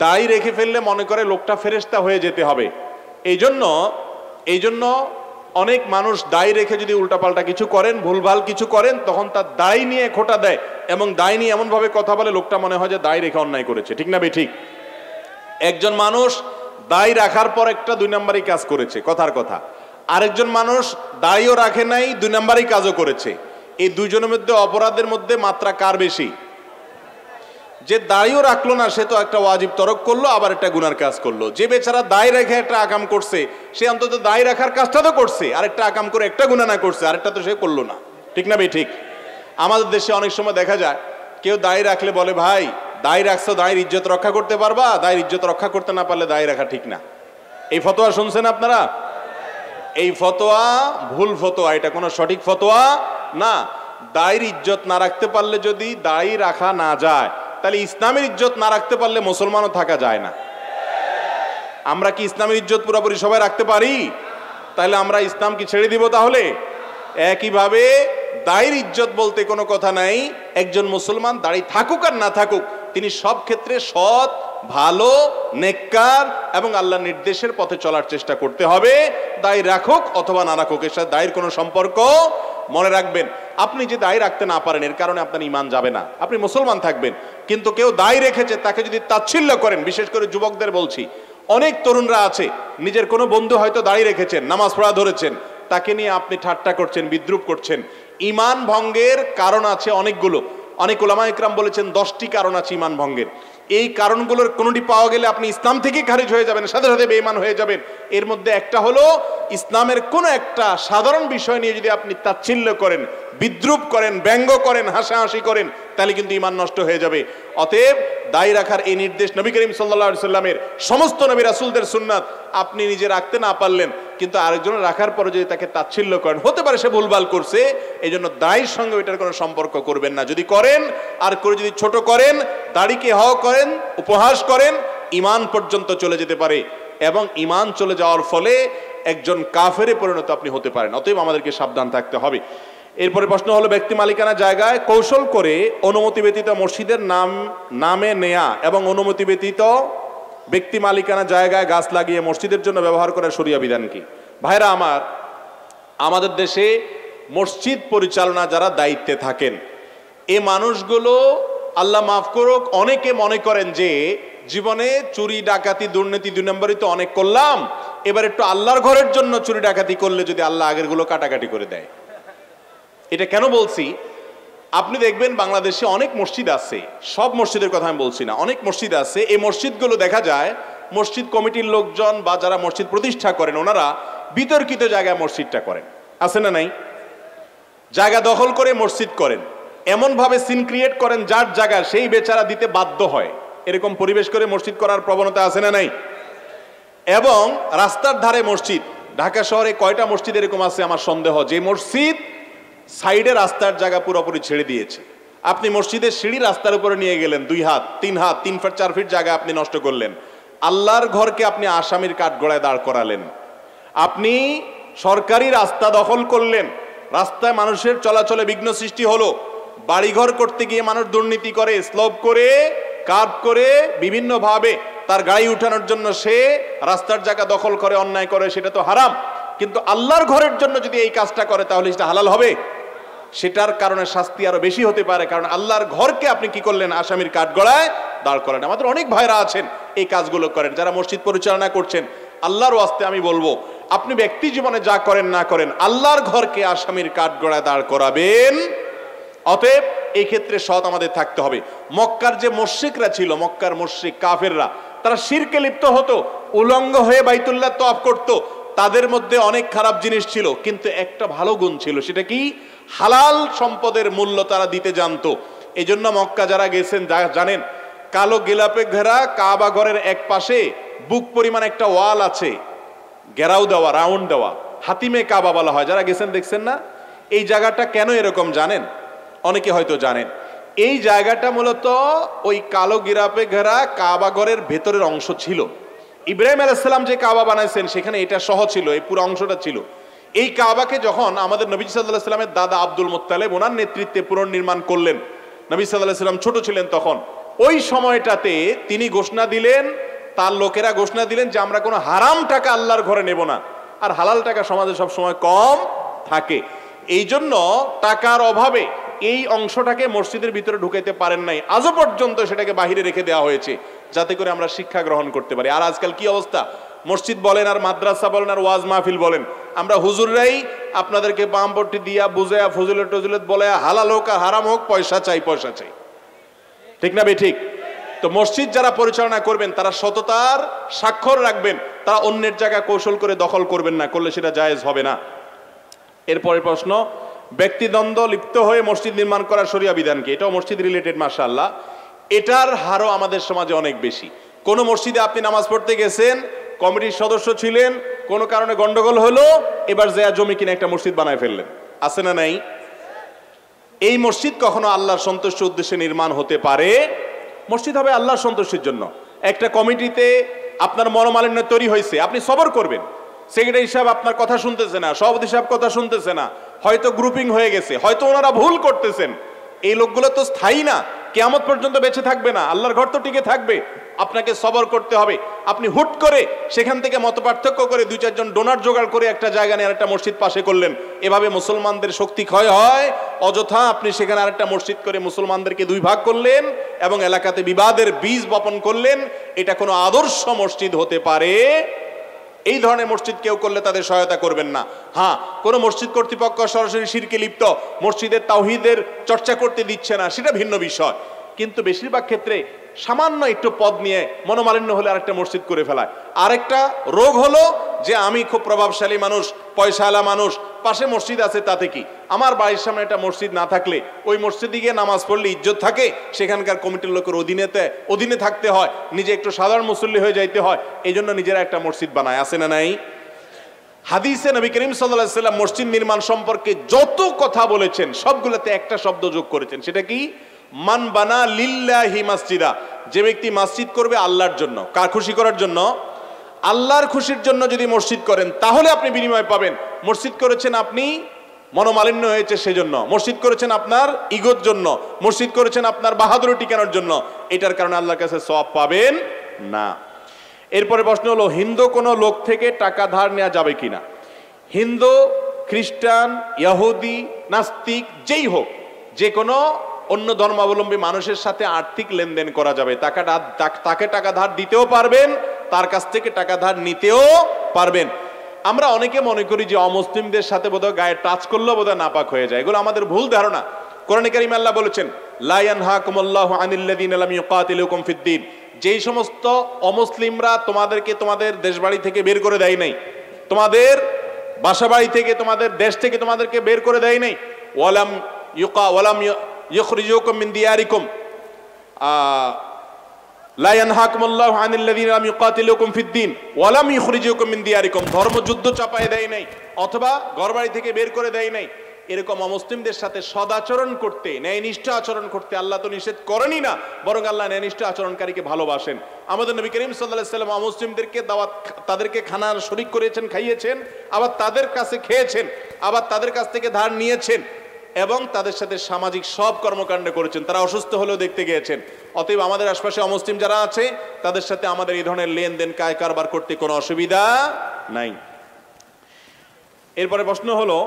দাড়ি রেখে ফেললে মনে করে লোকটা ফেরেশতা হয়ে যেতে হবে। এই জন্য অনেক মানুষ দাড়ি রেখে যদি উল্টাপাল্টা কিছু করেন, ভুলভাল কিছু করেন, তখন তার দাড়ি নিয়ে খোঁটা দেয় এবং দাড়ি নিয়ে এমনভাবে কথা বলে লোকটা মনে হয় যে দাড়ি রেখে অন্যায় করেছে। ঠিক না বে ঠিক? একজন মানুষ দাড়ি রাখার পর একটা 2 নম্বরই কাজ করেছে, কথার কথা। আরেকজন মানুষ দাড়িও রাখে নাই, 2 নম্বরই কাজও করেছে। এই দুইজনের মধ্যে অপরাধের মধ্যে মাত্রা কার বেশি? যে দাড়িও রাখলো না সে তো একটা ওয়াজিব তরক করলো, আবার একটা গুনার কাজ করলো। যে বেচারা দাড়ি রেখে একটা আকাম করছে, সে অন্তত দাড়ি রাখার কাজটা তো করছে, আরেকটা আকাম করে একটা গুনাহ না করছে, আরেকটা তো সে করলো না। ঠিক না ভাই ঠিক? আমাদের দেশে অনেক সময় দেখা যায় কেউ দাড়ি রাখলে বলে, ভাই দাড়ি রাখছো, দাড়ির ইজ্জত রক্ষা করতে পারবা? দাড়ির ইজ্জত রক্ষা করতে না পারলে দাড়ি রাখা ঠিক না। এই ফতোয়া শুনছেন আপনারা? এই ফতোয়া ভুল ফতোয়া, এটা কোনো সঠিক ফতোয়া না। দাড়ির ইজ্জত না রাখতে পারলে যদি দাড়ি রাখা না যায়, তাহলে ইসলামের ইজ্জত না রাখতে পারলে মুসলমানও থাকা যায় না। আমরা কি ইসলামের ইজ্জত পুরোপুরি সবাই রাখতে পারি? তাহলে আমরা ইসলাম কি ছেড়ে দিব? তাহলে একইভাবে দাড়ির ইজ্জত বলতে কোনো কথা নাই। একজন মুসলমান দাড়ি থাকুক আর না থাকুক, তিনি সব ক্ষেত্রে সৎ, ভালো, নেককার এবং আল্লাহর নির্দেশের পথে চলার চেষ্টা করতে হবে। দাড়ি রাখুক অথবা না রাখুক, এর সাথে দাড়ির কোনো সম্পর্ক। মনে রাখবেন, আপনি যে দাড়ি রাখতে না পারেন এর কারণে আপনার ঈমান যাবে না, আপনি মুসলমান থাকবেন। কিন্তু কেউ দাড়ি রেখেছে, তাকে যদি তাচ্ছিল্য করেন, বিশেষ করে যুবকদের বলছি, অনেক তরুণরা আছে, নিজের কোনো বন্ধু হয়তো দাড়ি রেখেছেন, নামাজ পড়া ধরেছেন, তাকে নিয়ে আপনি ঠাট্টা করছেন, বিদ্রুপ করছেন। ঈমান ভঙ্গের কারণ আছে অনেকগুলো। অনেক উলামা ইকরাম বলেছেন 10টি কারণ আছে ঈমান ভঙ্গের। এই কারণগুলোর কোনোটি পাওয়া গেলে আপনি ইসলাম থেকে খারিজ হয়ে যাবেন, সাথে সাথে বেঈমান হয়ে যাবেন। এর মধ্যে একটা হলো ইসলামের কোনো একটা সাধারণ বিষয় নিয়ে যদি আপনি তাচ্ছিল্য করেন, বিদ্রুপ করেন, ব্যঙ্গ করেন, হাসাহাসি করেন, তাহলে কিন্তু ঈমান নষ্ট হয়ে যাবে। অতএব দাড়ি রাখার এই নির্দেশ নবী করিম সাল্লাল্লাহু আলাইহি সাল্লামের, সমস্ত নবী রাসূলদের সুন্নাত। আপনি নিজে রাখতে না পারলেন, কিন্তু আরেকজনের রাখার পরে যদি তাকে তাচ্ছিল্য করেন, হতে পারে সে ভুলভাল করছে, এই জন্য দাড়ির সঙ্গে এটার কোনো সম্পর্ক করবেন না। যদি করেন, আর করে যদি ছোট করেন, দাড়িকে হাও করেন, উপহাস করেন, ঈমান পর্যন্ত চলে যেতে পারে এবং ঈমান চলে যাওয়ার ফলে একজন কাফেরে পরিণত আপনি হতে পারেন। অতএব আমাদেরকে সাবধান থাকতে হবে। এরপরে প্রশ্ন হলো, ব্যক্তি মালিকানা জায়গায় কৌশল করে অনুমতি ব্যতীত মসজিদের নামে নেয়া এবং অনুমতি ব্যতীত ব্যক্তি মালিকানা জায়গায় গাছ লাগিয়ে মসজিদের জন্য ব্যবহার করার শরিয়া বিধান কি? ভাইরা আমার, আমাদের দেশে মসজিদ পরিচালনা যারা দায়িত্বে থাকেন, এই মানুষগুলো আল্লাহ মাফ করুক, অনেকে মনে করেন যে জীবনে চুরি ডাকাতি দুর্নীতি 2 নম্বরই তো অনেক করলাম, এবার একটু আল্লাহর ঘরের জন্য চুরি ডাকাতি করলে যদি আল্লাহ আগের গুলো কাটাকাটি করে দেয়। এটা কেন বলছি? আপনি দেখবেন বাংলাদেশে অনেক মসজিদ আছে, সব মসজিদের কথা আমি বলছি না, অনেক মসজিদ আছে, এই মসজিদগুলো দেখা যায় মসজিদ কমিটির লোকজন বা যারা মসজিদ প্রতিষ্ঠা করেন ওনারা বিতর্কিত জায়গায় মসজিদটা করেন, আছে না নাই? জায়গা দখল করে মসজিদ করেন, এমন ভাবে সিন ক্রিয়েট করেন যার জায়গা সেই বেচারা দিতে বাধ্য হয়, এরকম পরিবেশ করে মসজিদ করার প্রবণতা আছে না নাই? এবং রাস্তার ধারে মসজিদ, ঢাকা শহরে কয়টা মসজিদ এরকম আছে আমার সন্দেহ, যে মসজিদ সাইডে রাস্তার জায়গা পুরোপুরি ছেড়ে দিয়েছে। আপনি মসজিদের সিঁড়ি রাস্তার উপরে নিয়ে গেলেন, 2 হাত 3 হাত 3 ফুট 4 ফিট জায়গা আপনি নষ্ট করলেন। আল্লাহর ঘরকে আপনি আসামির কাঠগড়ায় দাঁড় করালেন। আপনি সরকারি রাস্তা দখল করলেন, রাস্তায় মানুষের চলাচলে বিঘ্ন সৃষ্টি হলো। বাড়িঘর করতে গিয়ে মানুষ দুর্নীতি করে, স্লোপ করে, কার্ভ করে, বিভিন্ন ভাবে তার গাড়ি উঠানোর জন্য সে রাস্তার জায়গা দখল করে, অন্যায় করে, সেটা তো হারাম। কিন্তু আল্লাহর ঘরের জন্য যদি এই কাজটা করে তাহলে সেটা হালাল হবে? সেটার কারণে শাস্তি আরো বেশি হতে পারে, কারণ আল্লাহর ঘরকে আপনি কি করলেন? আসামির কাঠগড়ায় দাঁড় করেন। আমাদের অনেক ভাইরা আছেন এই কাজগুলো করেন, যারা মসজিদ পরিচালনা করছেন। আল্লাহর ওয়াস্তে আমি বলবো, আপনি ব্যক্তি জীবনে যা করেন না করেন, আল্লাহর ঘরকে আসামির কাঠগড়ায় দাঁড় করাবেন। অতএব এই ক্ষেত্রে সৎ আমাদের থাকতে হবে। মক্কার যে মুশরিকরা ছিল, মক্কার মুশরিক কাফেররা, তারা শিরকে লিপ্ত হতো, উলঙ্গ হয়ে বাইতুল্লাহ তওয়াফ করত। তাদের মধ্যে অনেক খারাপ জিনিস ছিল, কিন্তু একটা ভালো গুণ ছিল, সেটা কি? হালাল সম্পদের মূল্য তারা দিতে জানতো। এই জন্য মক্কা যারা গেছেন জানেন, কালো গিলাপে ঘেরা কাবা ঘরের এক পাশে বুক পরিমাণ একটা ওয়াল আছে, ঘেরাও দেওয়া, রাউন্ড দেওয়া, হাতিমে কাবা বলা হয়। যারা গেছেন দেখছেন না? এই জায়গাটা কেন এরকম জানেন? অনেকে হয়তো জানেন। এই জায়গাটা মূলত ওই কালো গিরাপে ঘেরা কাবা ঘরের ভেতরের অংশ ছিল। ইব্রাহিম আলাইহিস সালাম যে কাবা বানাইছেন সেখানে এটা সহ ছিল, এই পুরো অংশটা ছিল। এই কাবাকে যখন আমাদের নবী সাল্লাল্লাহু আলাইহি সাল্লামের দাদা আব্দুল মুত্তালিব ওনার নেতৃত্বে পুনর্নির্মাণ করলেন, নবী সাল্লাল্লাহু আলাইহি সাল্লাম ছোট ছিলেন তখন, ওই সময়টাতে তিনি ঘোষণা দিলেন, তার লোকেরা ঘোষণা দিলেন যে আমরা কোনো হারাম টাকা আল্লাহর ঘরে নেব না। আর হালাল টাকা সমাজে সব সময় কম থাকে, এই জন্য টাকার অভাবে এই অংশটাকে মসজিদের ভিতরে ঢুকাইতে পারেন নাই। আজও পর্যন্ত সেটাকে বাহিরে রেখে দেওয়া হয়েছে, যাতে করে আমরা শিক্ষা গ্রহণ করতে পারি। আর আজকাল কি অবস্থা, মসজিদ বলেন আর মাদ্রাসা বলেন আর ওয়াজ মাহফিল বলেন, আমরা হুজুররাই আপনাদেরকে বামপট্টি দিয়া বুঝায়া ফজিলত টজিলত বলে, হালাল হোক আর হারাম হোক পয়সা চাই, পয়সা চাই, ঠিক না ঠিক? তো মসজিদ যারা পরিচালনা করবেন তারা সততার স্বাক্ষর রাখবেন, তারা অন্যের জায়গা কৌশল করে দখল করবেন না, করলে সেটা জায়েজ হবে না। এরপরের প্রশ্ন, ব্যক্তিদ্বন্দ্ব লিপ্ত হয়ে মসজিদ নির্মাণ করার শরিয়া বিধান কি? এটাও মসজিদ রিলেটেড, মাশাআল্লাহ। এটার হারও আমাদের সমাজে অনেক বেশি। কোন মসজিদে আপনি নামাজ পড়তে গেছেন, কমিটির সদস্য ছিলেন, কোনো কারণে গন্ডগোল হলো, এবার যে জমি কিনে একটা মসজিদ বানায় ফেললেন, আছে না নাই? এই মসজিদ কখনো আল্লাহর সন্তুষ্টির উদ্দেশ্যে নির্মাণ হতে পারে? মসজিদ হবে আল্লাহর সন্তুষ্টির জন্য। একটা কমিটিতে আপনার মনোমালিন্য তৈরি হয়েছে, আপনি সবর করবেন। সেক্রেটারি সাহেব আপনার কথা শুনতেছে না, সভাপতি সাহেব কথা শুনতেছে না, হয়তো গ্রুপিং হয়ে গেছে, হয়তো ওনারা ভুল করতেছেন। এই লোকগুলো তো স্থায়ী না, কিয়ামত পর্যন্ত বেঁচে থাকবে না, আল্লাহর ঘর তো টিকে থাকবে। আপনাকে সবর করতে হবে। আপনি হুট করে সেখান থেকে মতপার্থক্য করে 2-4 জন ডোনার জোগাড় করে একটা জায়গা নিয়ে আরেকটা মসজিদ পাশে করলেন, এভাবে মুসলমানদের শক্তি ক্ষয় হয়। অযথা আপনি সেখানে আরেকটা মসজিদ করে মুসলমানদেরকে 2 ভাগ করলেন এবং এলাকাতে বিবাদের বীজ বপন করলেন। এটা কোনো আদর্শ মসজিদ হতে পারে? এই ধরনের মসজিদ কেউ করলে তাদের সহায়তা করবেন না। হ্যাঁ, কোনো মসজিদ কর্তৃপক্ষ সরাসরি শিরকে লিপ্ত, মসজিদের তাওহীদের চর্চা করতে দিচ্ছে না, সেটা ভিন্ন বিষয়। কিন্তু বেশিরভাগ ক্ষেত্রে সামান্য একটু পদ নিয়ে মনোমালিন্য হলে আরেকটা মসজিদ করে ফেলায়। আরেকটা রোগ হলো যে আমি খুব প্রভাবশালী মানুষ, পয়সাওয়ালা মানুষ, পাশে মসজিদ আছে, তাতে কি? আমার বাড়ির সামনে একটা মসজিদ না থাকলে ওই মসজিদে গিয়ে নামাজ পড়লে ইজ্জত থাকে, সেখানকার কমিটির লোকের অধীনে থাকতে হয়, নিজে একটু সাধারণ মুসল্লি হয়ে যাইতে হয়, এই জন্য নিজেরা একটা মসজিদ বানায়। আছে না নাই? হাদিসে নবী করিম সাল্লাল্লাহু আলাইহি ওয়াসাল্লাম মসজিদ নির্মাণ সম্পর্কে যত কথা বলেছেন সবগুলোতে একটা শব্দ যোগ করেছেন, সেটা কি? মান বানা লিল্লাহি মাসজিদা। যে ব্যক্তি মসজিদ করবে আল্লাহর জন্য, কার খুশি করার জন্য? আল্লাহর খুশির জন্য যদি মসজিদ করেন তাহলে আপনি বিনিময় পাবেন। মসজিদ করেছেন আপনি মনোমালিন্য হয়েছে সেজন্য, মসজিদ করেছেন আপনার ইগোর জন্য, মসজিদ করেছেন আপনার বাহাদুরি টিকানোর জন্য, এটার কারণে আল্লাহর কাছে সওয়াব পাবেন না। এরপরে প্রশ্ন হলো, হিন্দু কোনো লোক থেকে টাকা ধার নেওয়া যাবে কিনা? হিন্দু, খ্রিস্টান, ইহুদি, নাস্তিক যেই হোক, যে কোনো অন্য ধর্মাবলম্বী মানুষের সাথে আর্থিক লেনদেন করা যাবে। তাকে টাকা ধার দিতেও পারবেন, তার কাছ থেকে টাকা ধার নিতেও পারবেন। আমরা অনেকে মনে করি যে অমুসলিমদের সাথে বোধহয় গায়ে টাচ করলেও বোধহয় নাপাক হয়ে যায়। এগুলো আমাদের ভুল ধারণা। কোরআনে কারিমে আল্লাহ বলেছেন, লা ইয়ানহাকুমুল্লাহু আনিল্লাযিনা লাম ইউকাতিলুকুম ফিদ-দ্বীন। যেই সমস্ত অমুসলিমরা তোমাদেরকে তোমাদের দেশবাড়ি থেকে বের করে দেয় নাই, তোমাদের বাসাবাড়ি থেকে, তোমাদের দেশ থেকে তোমাদেরকে বের করে দেয় নাই, ওয়ালাম ইউখরিজুকুম মিন দিয়ারিকুম, লা ইয়ানহাকুমুল্লাহু আনিল্লাযিনা লাম ইউকাতিলুকুম ফিদ-দ্বীন ওয়া লাম ইউখরিজুকুম মিন দিয়ারিকুম। ধর্মযুদ্ধ চাপায় দেয় নাই অথবা ঘরবাড়ি থেকে বের করে দেয় নাই, এরকম অমুসলিমদের সাথে সদাচরণ করতে, ন্যায়নিষ্ঠ আচরণ করতে আল্লাহ তো নিষেধ করেনই না, বরং আল্লাহ ন্যায়নিষ্ঠ আচরণকারীকে ভালোবাসেন। আমাদের নবী করিম সাল্লাল্লাহু আলাইহি ওয়াসাল্লাম অমুসলিমদেরকে দাওয়াত, তাদেরকে খানার শরীক করেছেন, খাইয়েছেন, আবার তাদের কাছে খেয়েছেন, আবার তাদের কাছ থেকে ধার নিয়েছেন এবং তাদের সাথে সামাজিক সব কর্মকাণ্ড করেছেন। তারা অসুস্থ হলেও দেখতে গিয়েছেন। অতএব আমাদের আশপাশে অমুসলিম যারা আছে তাদের সাথে আমাদের এই ধরনের লেনদেন, কায় কারবার করতে কোনো অসুবিধা নাই। এরপরে প্রশ্ন হলো,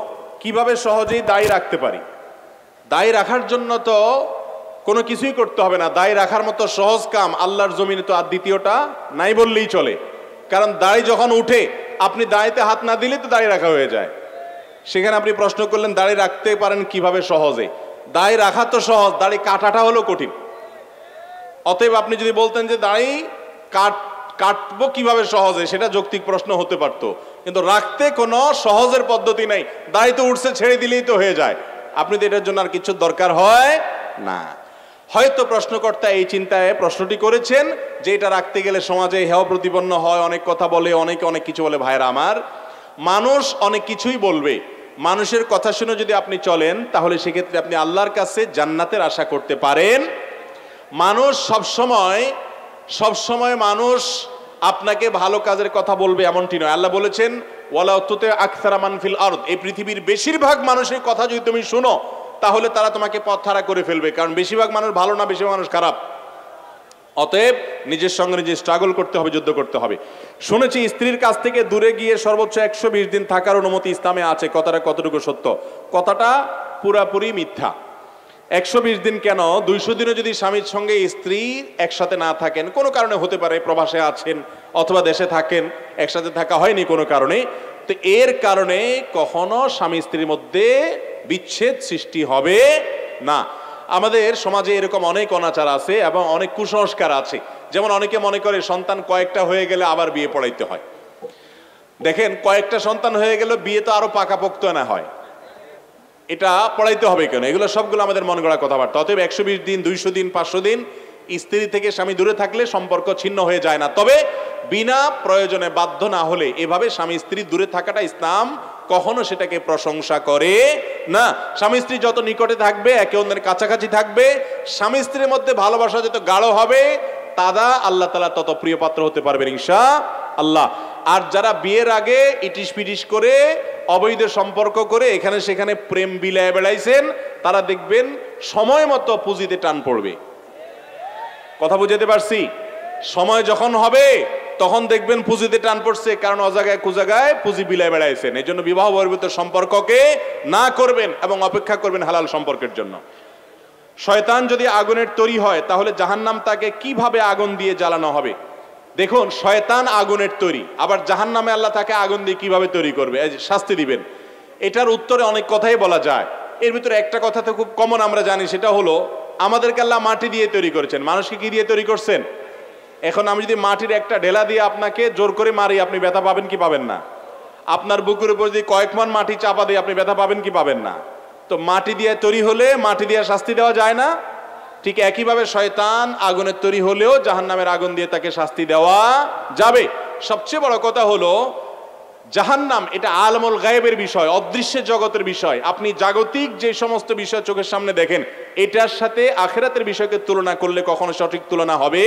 কিভাবে সহজেই দায় রাখতে পারি? দায় রাখার জন্য তো কোনো কিছুই করতে হবে না। দায় রাখার মতো সহজ কাম আল্লাহর জমিনে তো আর দ্বিতীয়টা নাই বললেই চলে। কারণ দায় যখন উঠে, আপনি দায়তে হাত না দিলে তো দায় রাখা হয়ে যায়। সেখানে আপনি প্রশ্ন করলেন দাড়ি রাখতে পারেন কিভাবে সহজে? দাড়ি রাখা তো সহজ, দাড়ি কাটাটা হলো কঠিন। অতএব আপনি যদি বলতেন যে দাড়ি কাটবো কিভাবে সহজে, সেটা যৌক্তিক প্রশ্ন হতে পারতো, কিন্তু রাখতে কোনো সহজের পদ্ধতি নাই। দাড়ি তো উঠছে, ছেড়ে দিলেই তো হয়ে যায়। আপনি তো এটার জন্য আর কিছু দরকার হয় না। হয়তো প্রশ্নকর্তা এই চিন্তায় প্রশ্নটি করেছেন যে এটা রাখতে গেলে সমাজে হেয় প্রতিপন্ন হয়, অনেক কথা বলে, অনেকে অনেক কিছু বলে। ভাইরা আমার, মানুষ অনেক কিছুই বলবে, মানুষের কথা শুনে যদি আপনি চলেন তাহলে সেক্ষেত্রে আপনি আল্লাহর কাছে জান্নাতের আশা করতে পারেন। মানুষ সবসময় মানুষ আপনাকে ভালো কাজের কথা বলবে এমনটি নয়। আল্লাহ বলেছেন, ওয়ালা তুতি আকসারা মান ফিল আরদ, এই পৃথিবীর বেশিরভাগ মানুষের কথা যদি তুমি শুনো তাহলে তারা তোমাকে পথহারা করে ফেলবে। কারণ বেশিরভাগ মানুষ ভালো না, বেশিরভাগ মানুষ খারাপ। অতএব নিজের সঙ্গে নিজে স্ট্রাগল করতে হবে, যুদ্ধ করতে হবে। শুনেছি স্ত্রীর কাছ থেকে দূরে গিয়ে সর্বোচ্চ 120 দিন থাকার অনুমতি ইসলামে আছে। কথাটা কতটুকু সত্য? কথাটা পুরাপুরি মিথ্যা। 120 দিন কেন, 200 দিনও যদি স্বামীর সঙ্গে স্ত্রী একসাথে না থাকেন, কোনো কারণে হতে পারে, প্রবাসে আছেন অথবা দেশে থাকেন, একসাথে থাকা হয়নি কোনো কারণে, তো এর কারণে কখনো স্বামী স্ত্রীর মধ্যে বিচ্ছেদ সৃষ্টি হবে না। আমাদের সমাজে এরকম অনেক অনাচার আছে এবং অনেক কুসংস্কার আছে। যেমন অনেকে মনে করে সন্তান কয়েকটা হয়ে গেলে আবার বিয়ে পড়াইতে হয়। দেখেন, কয়েকটা সন্তান হয়ে গেলে বিয়ে তো আরো পাকাপোক্ত না হয়, এটা পড়াইতে হবে কেন? এগুলো সবগুলো আমাদের মন গড়া কথাবার্তা। অতএব 120 দিন, 200 দিন, 500 দিন স্ত্রী থেকে স্বামী দূরে থাকলে সম্পর্ক ছিন্ন হয়ে যায় না। তবে বিনা প্রয়োজনে বাধ্য না হলে এভাবে স্বামী স্ত্রী দূরে থাকাটা ইসলাম কখনো সেটাকে প্রশংসা করে না। স্বামী স্ত্রী যত নিকটে থাকবে, একে অন্যের কাছাকাছি থাকবে, স্বামী স্ত্রীর মধ্যে ভালোবাসা যত গাঢ় হবে, তারা আল্লাহ তাআলা তত প্রিয় পাত্র হতে পারবেন ইনশাআল্লাহ। আর যারা বিয়ের আগে ইটিস পিটিস করে অবৈধ সম্পর্ক করে এখানে সেখানে প্রেম বিলায় বেড়াইছেন, তারা দেখবেন সময় মতো পুঁজিতে টান পড়বে। কথা বুঝাতে পারছি? সময় যখন হবে তখন দেখবেন পুঁজিতে টান পড়ছে, কারণ অজাগায় কুজাগায় পুঁজি বিলায় বেড়াইছেন। এই জন্য বিবাহ বহির্ভূত সম্পর্ককে না করবেন এবং অপেক্ষা করবেন হালাল সম্পর্কের জন্য। শয়তান যদি আগুনের তৈরি হয় তাহলে জাহান্নাম তাকে কিভাবে আগুন দিয়ে জ্বালানো হবে? দেখুন, শয়তান আগুনের তৈরি, আবার জাহান্নামে আল্লাহ তাকে আগুন দিয়ে কিভাবে তৈরি করবে, শাস্তি দিবেন? এটার উত্তরে অনেক কথাই বলা যায়। এর ভিতরে একটা কথা তো খুব কমন আমরা জানি, সেটা হলো আমাদেরকে আল্লাহ মাটি দিয়ে তৈরি করেছেন, মানুষকে কি দিয়ে তৈরি করছেন? এখন আমি যদি মাটির একটা ঢেলা দিয়ে আপনাকে জোর করে মারি, আপনি ব্যথা পাবেন কি পাবেন না? আপনার বুকের উপর যদি কয়েক মণ মাটি চাপা দিয়ে আপনি ব্যথা পাবেন কি পাবেন না? তো মাটি দিয়ে তৈরি হলে মাটি দিয়ে শাস্তি দেওয়া যায় না? ঠিক একইভাবে শয়তান আগুনের তৈরি হলেও জাহান্নামের আগুন দিয়ে তাকে শাস্তি দেওয়া যাবে। সবচেয়ে বড় কথা হলো জাহান্নাম এটা আলমুল গায়েবের বিষয়, অদৃশ্য জগতের বিষয়। আপনি জাগতিক যে সমস্ত বিষয় চোখের সামনে দেখেন, এটার সাথে আখিরাতের বিষয়কে তুলনা করলে কখনো সঠিক তুলনা হবে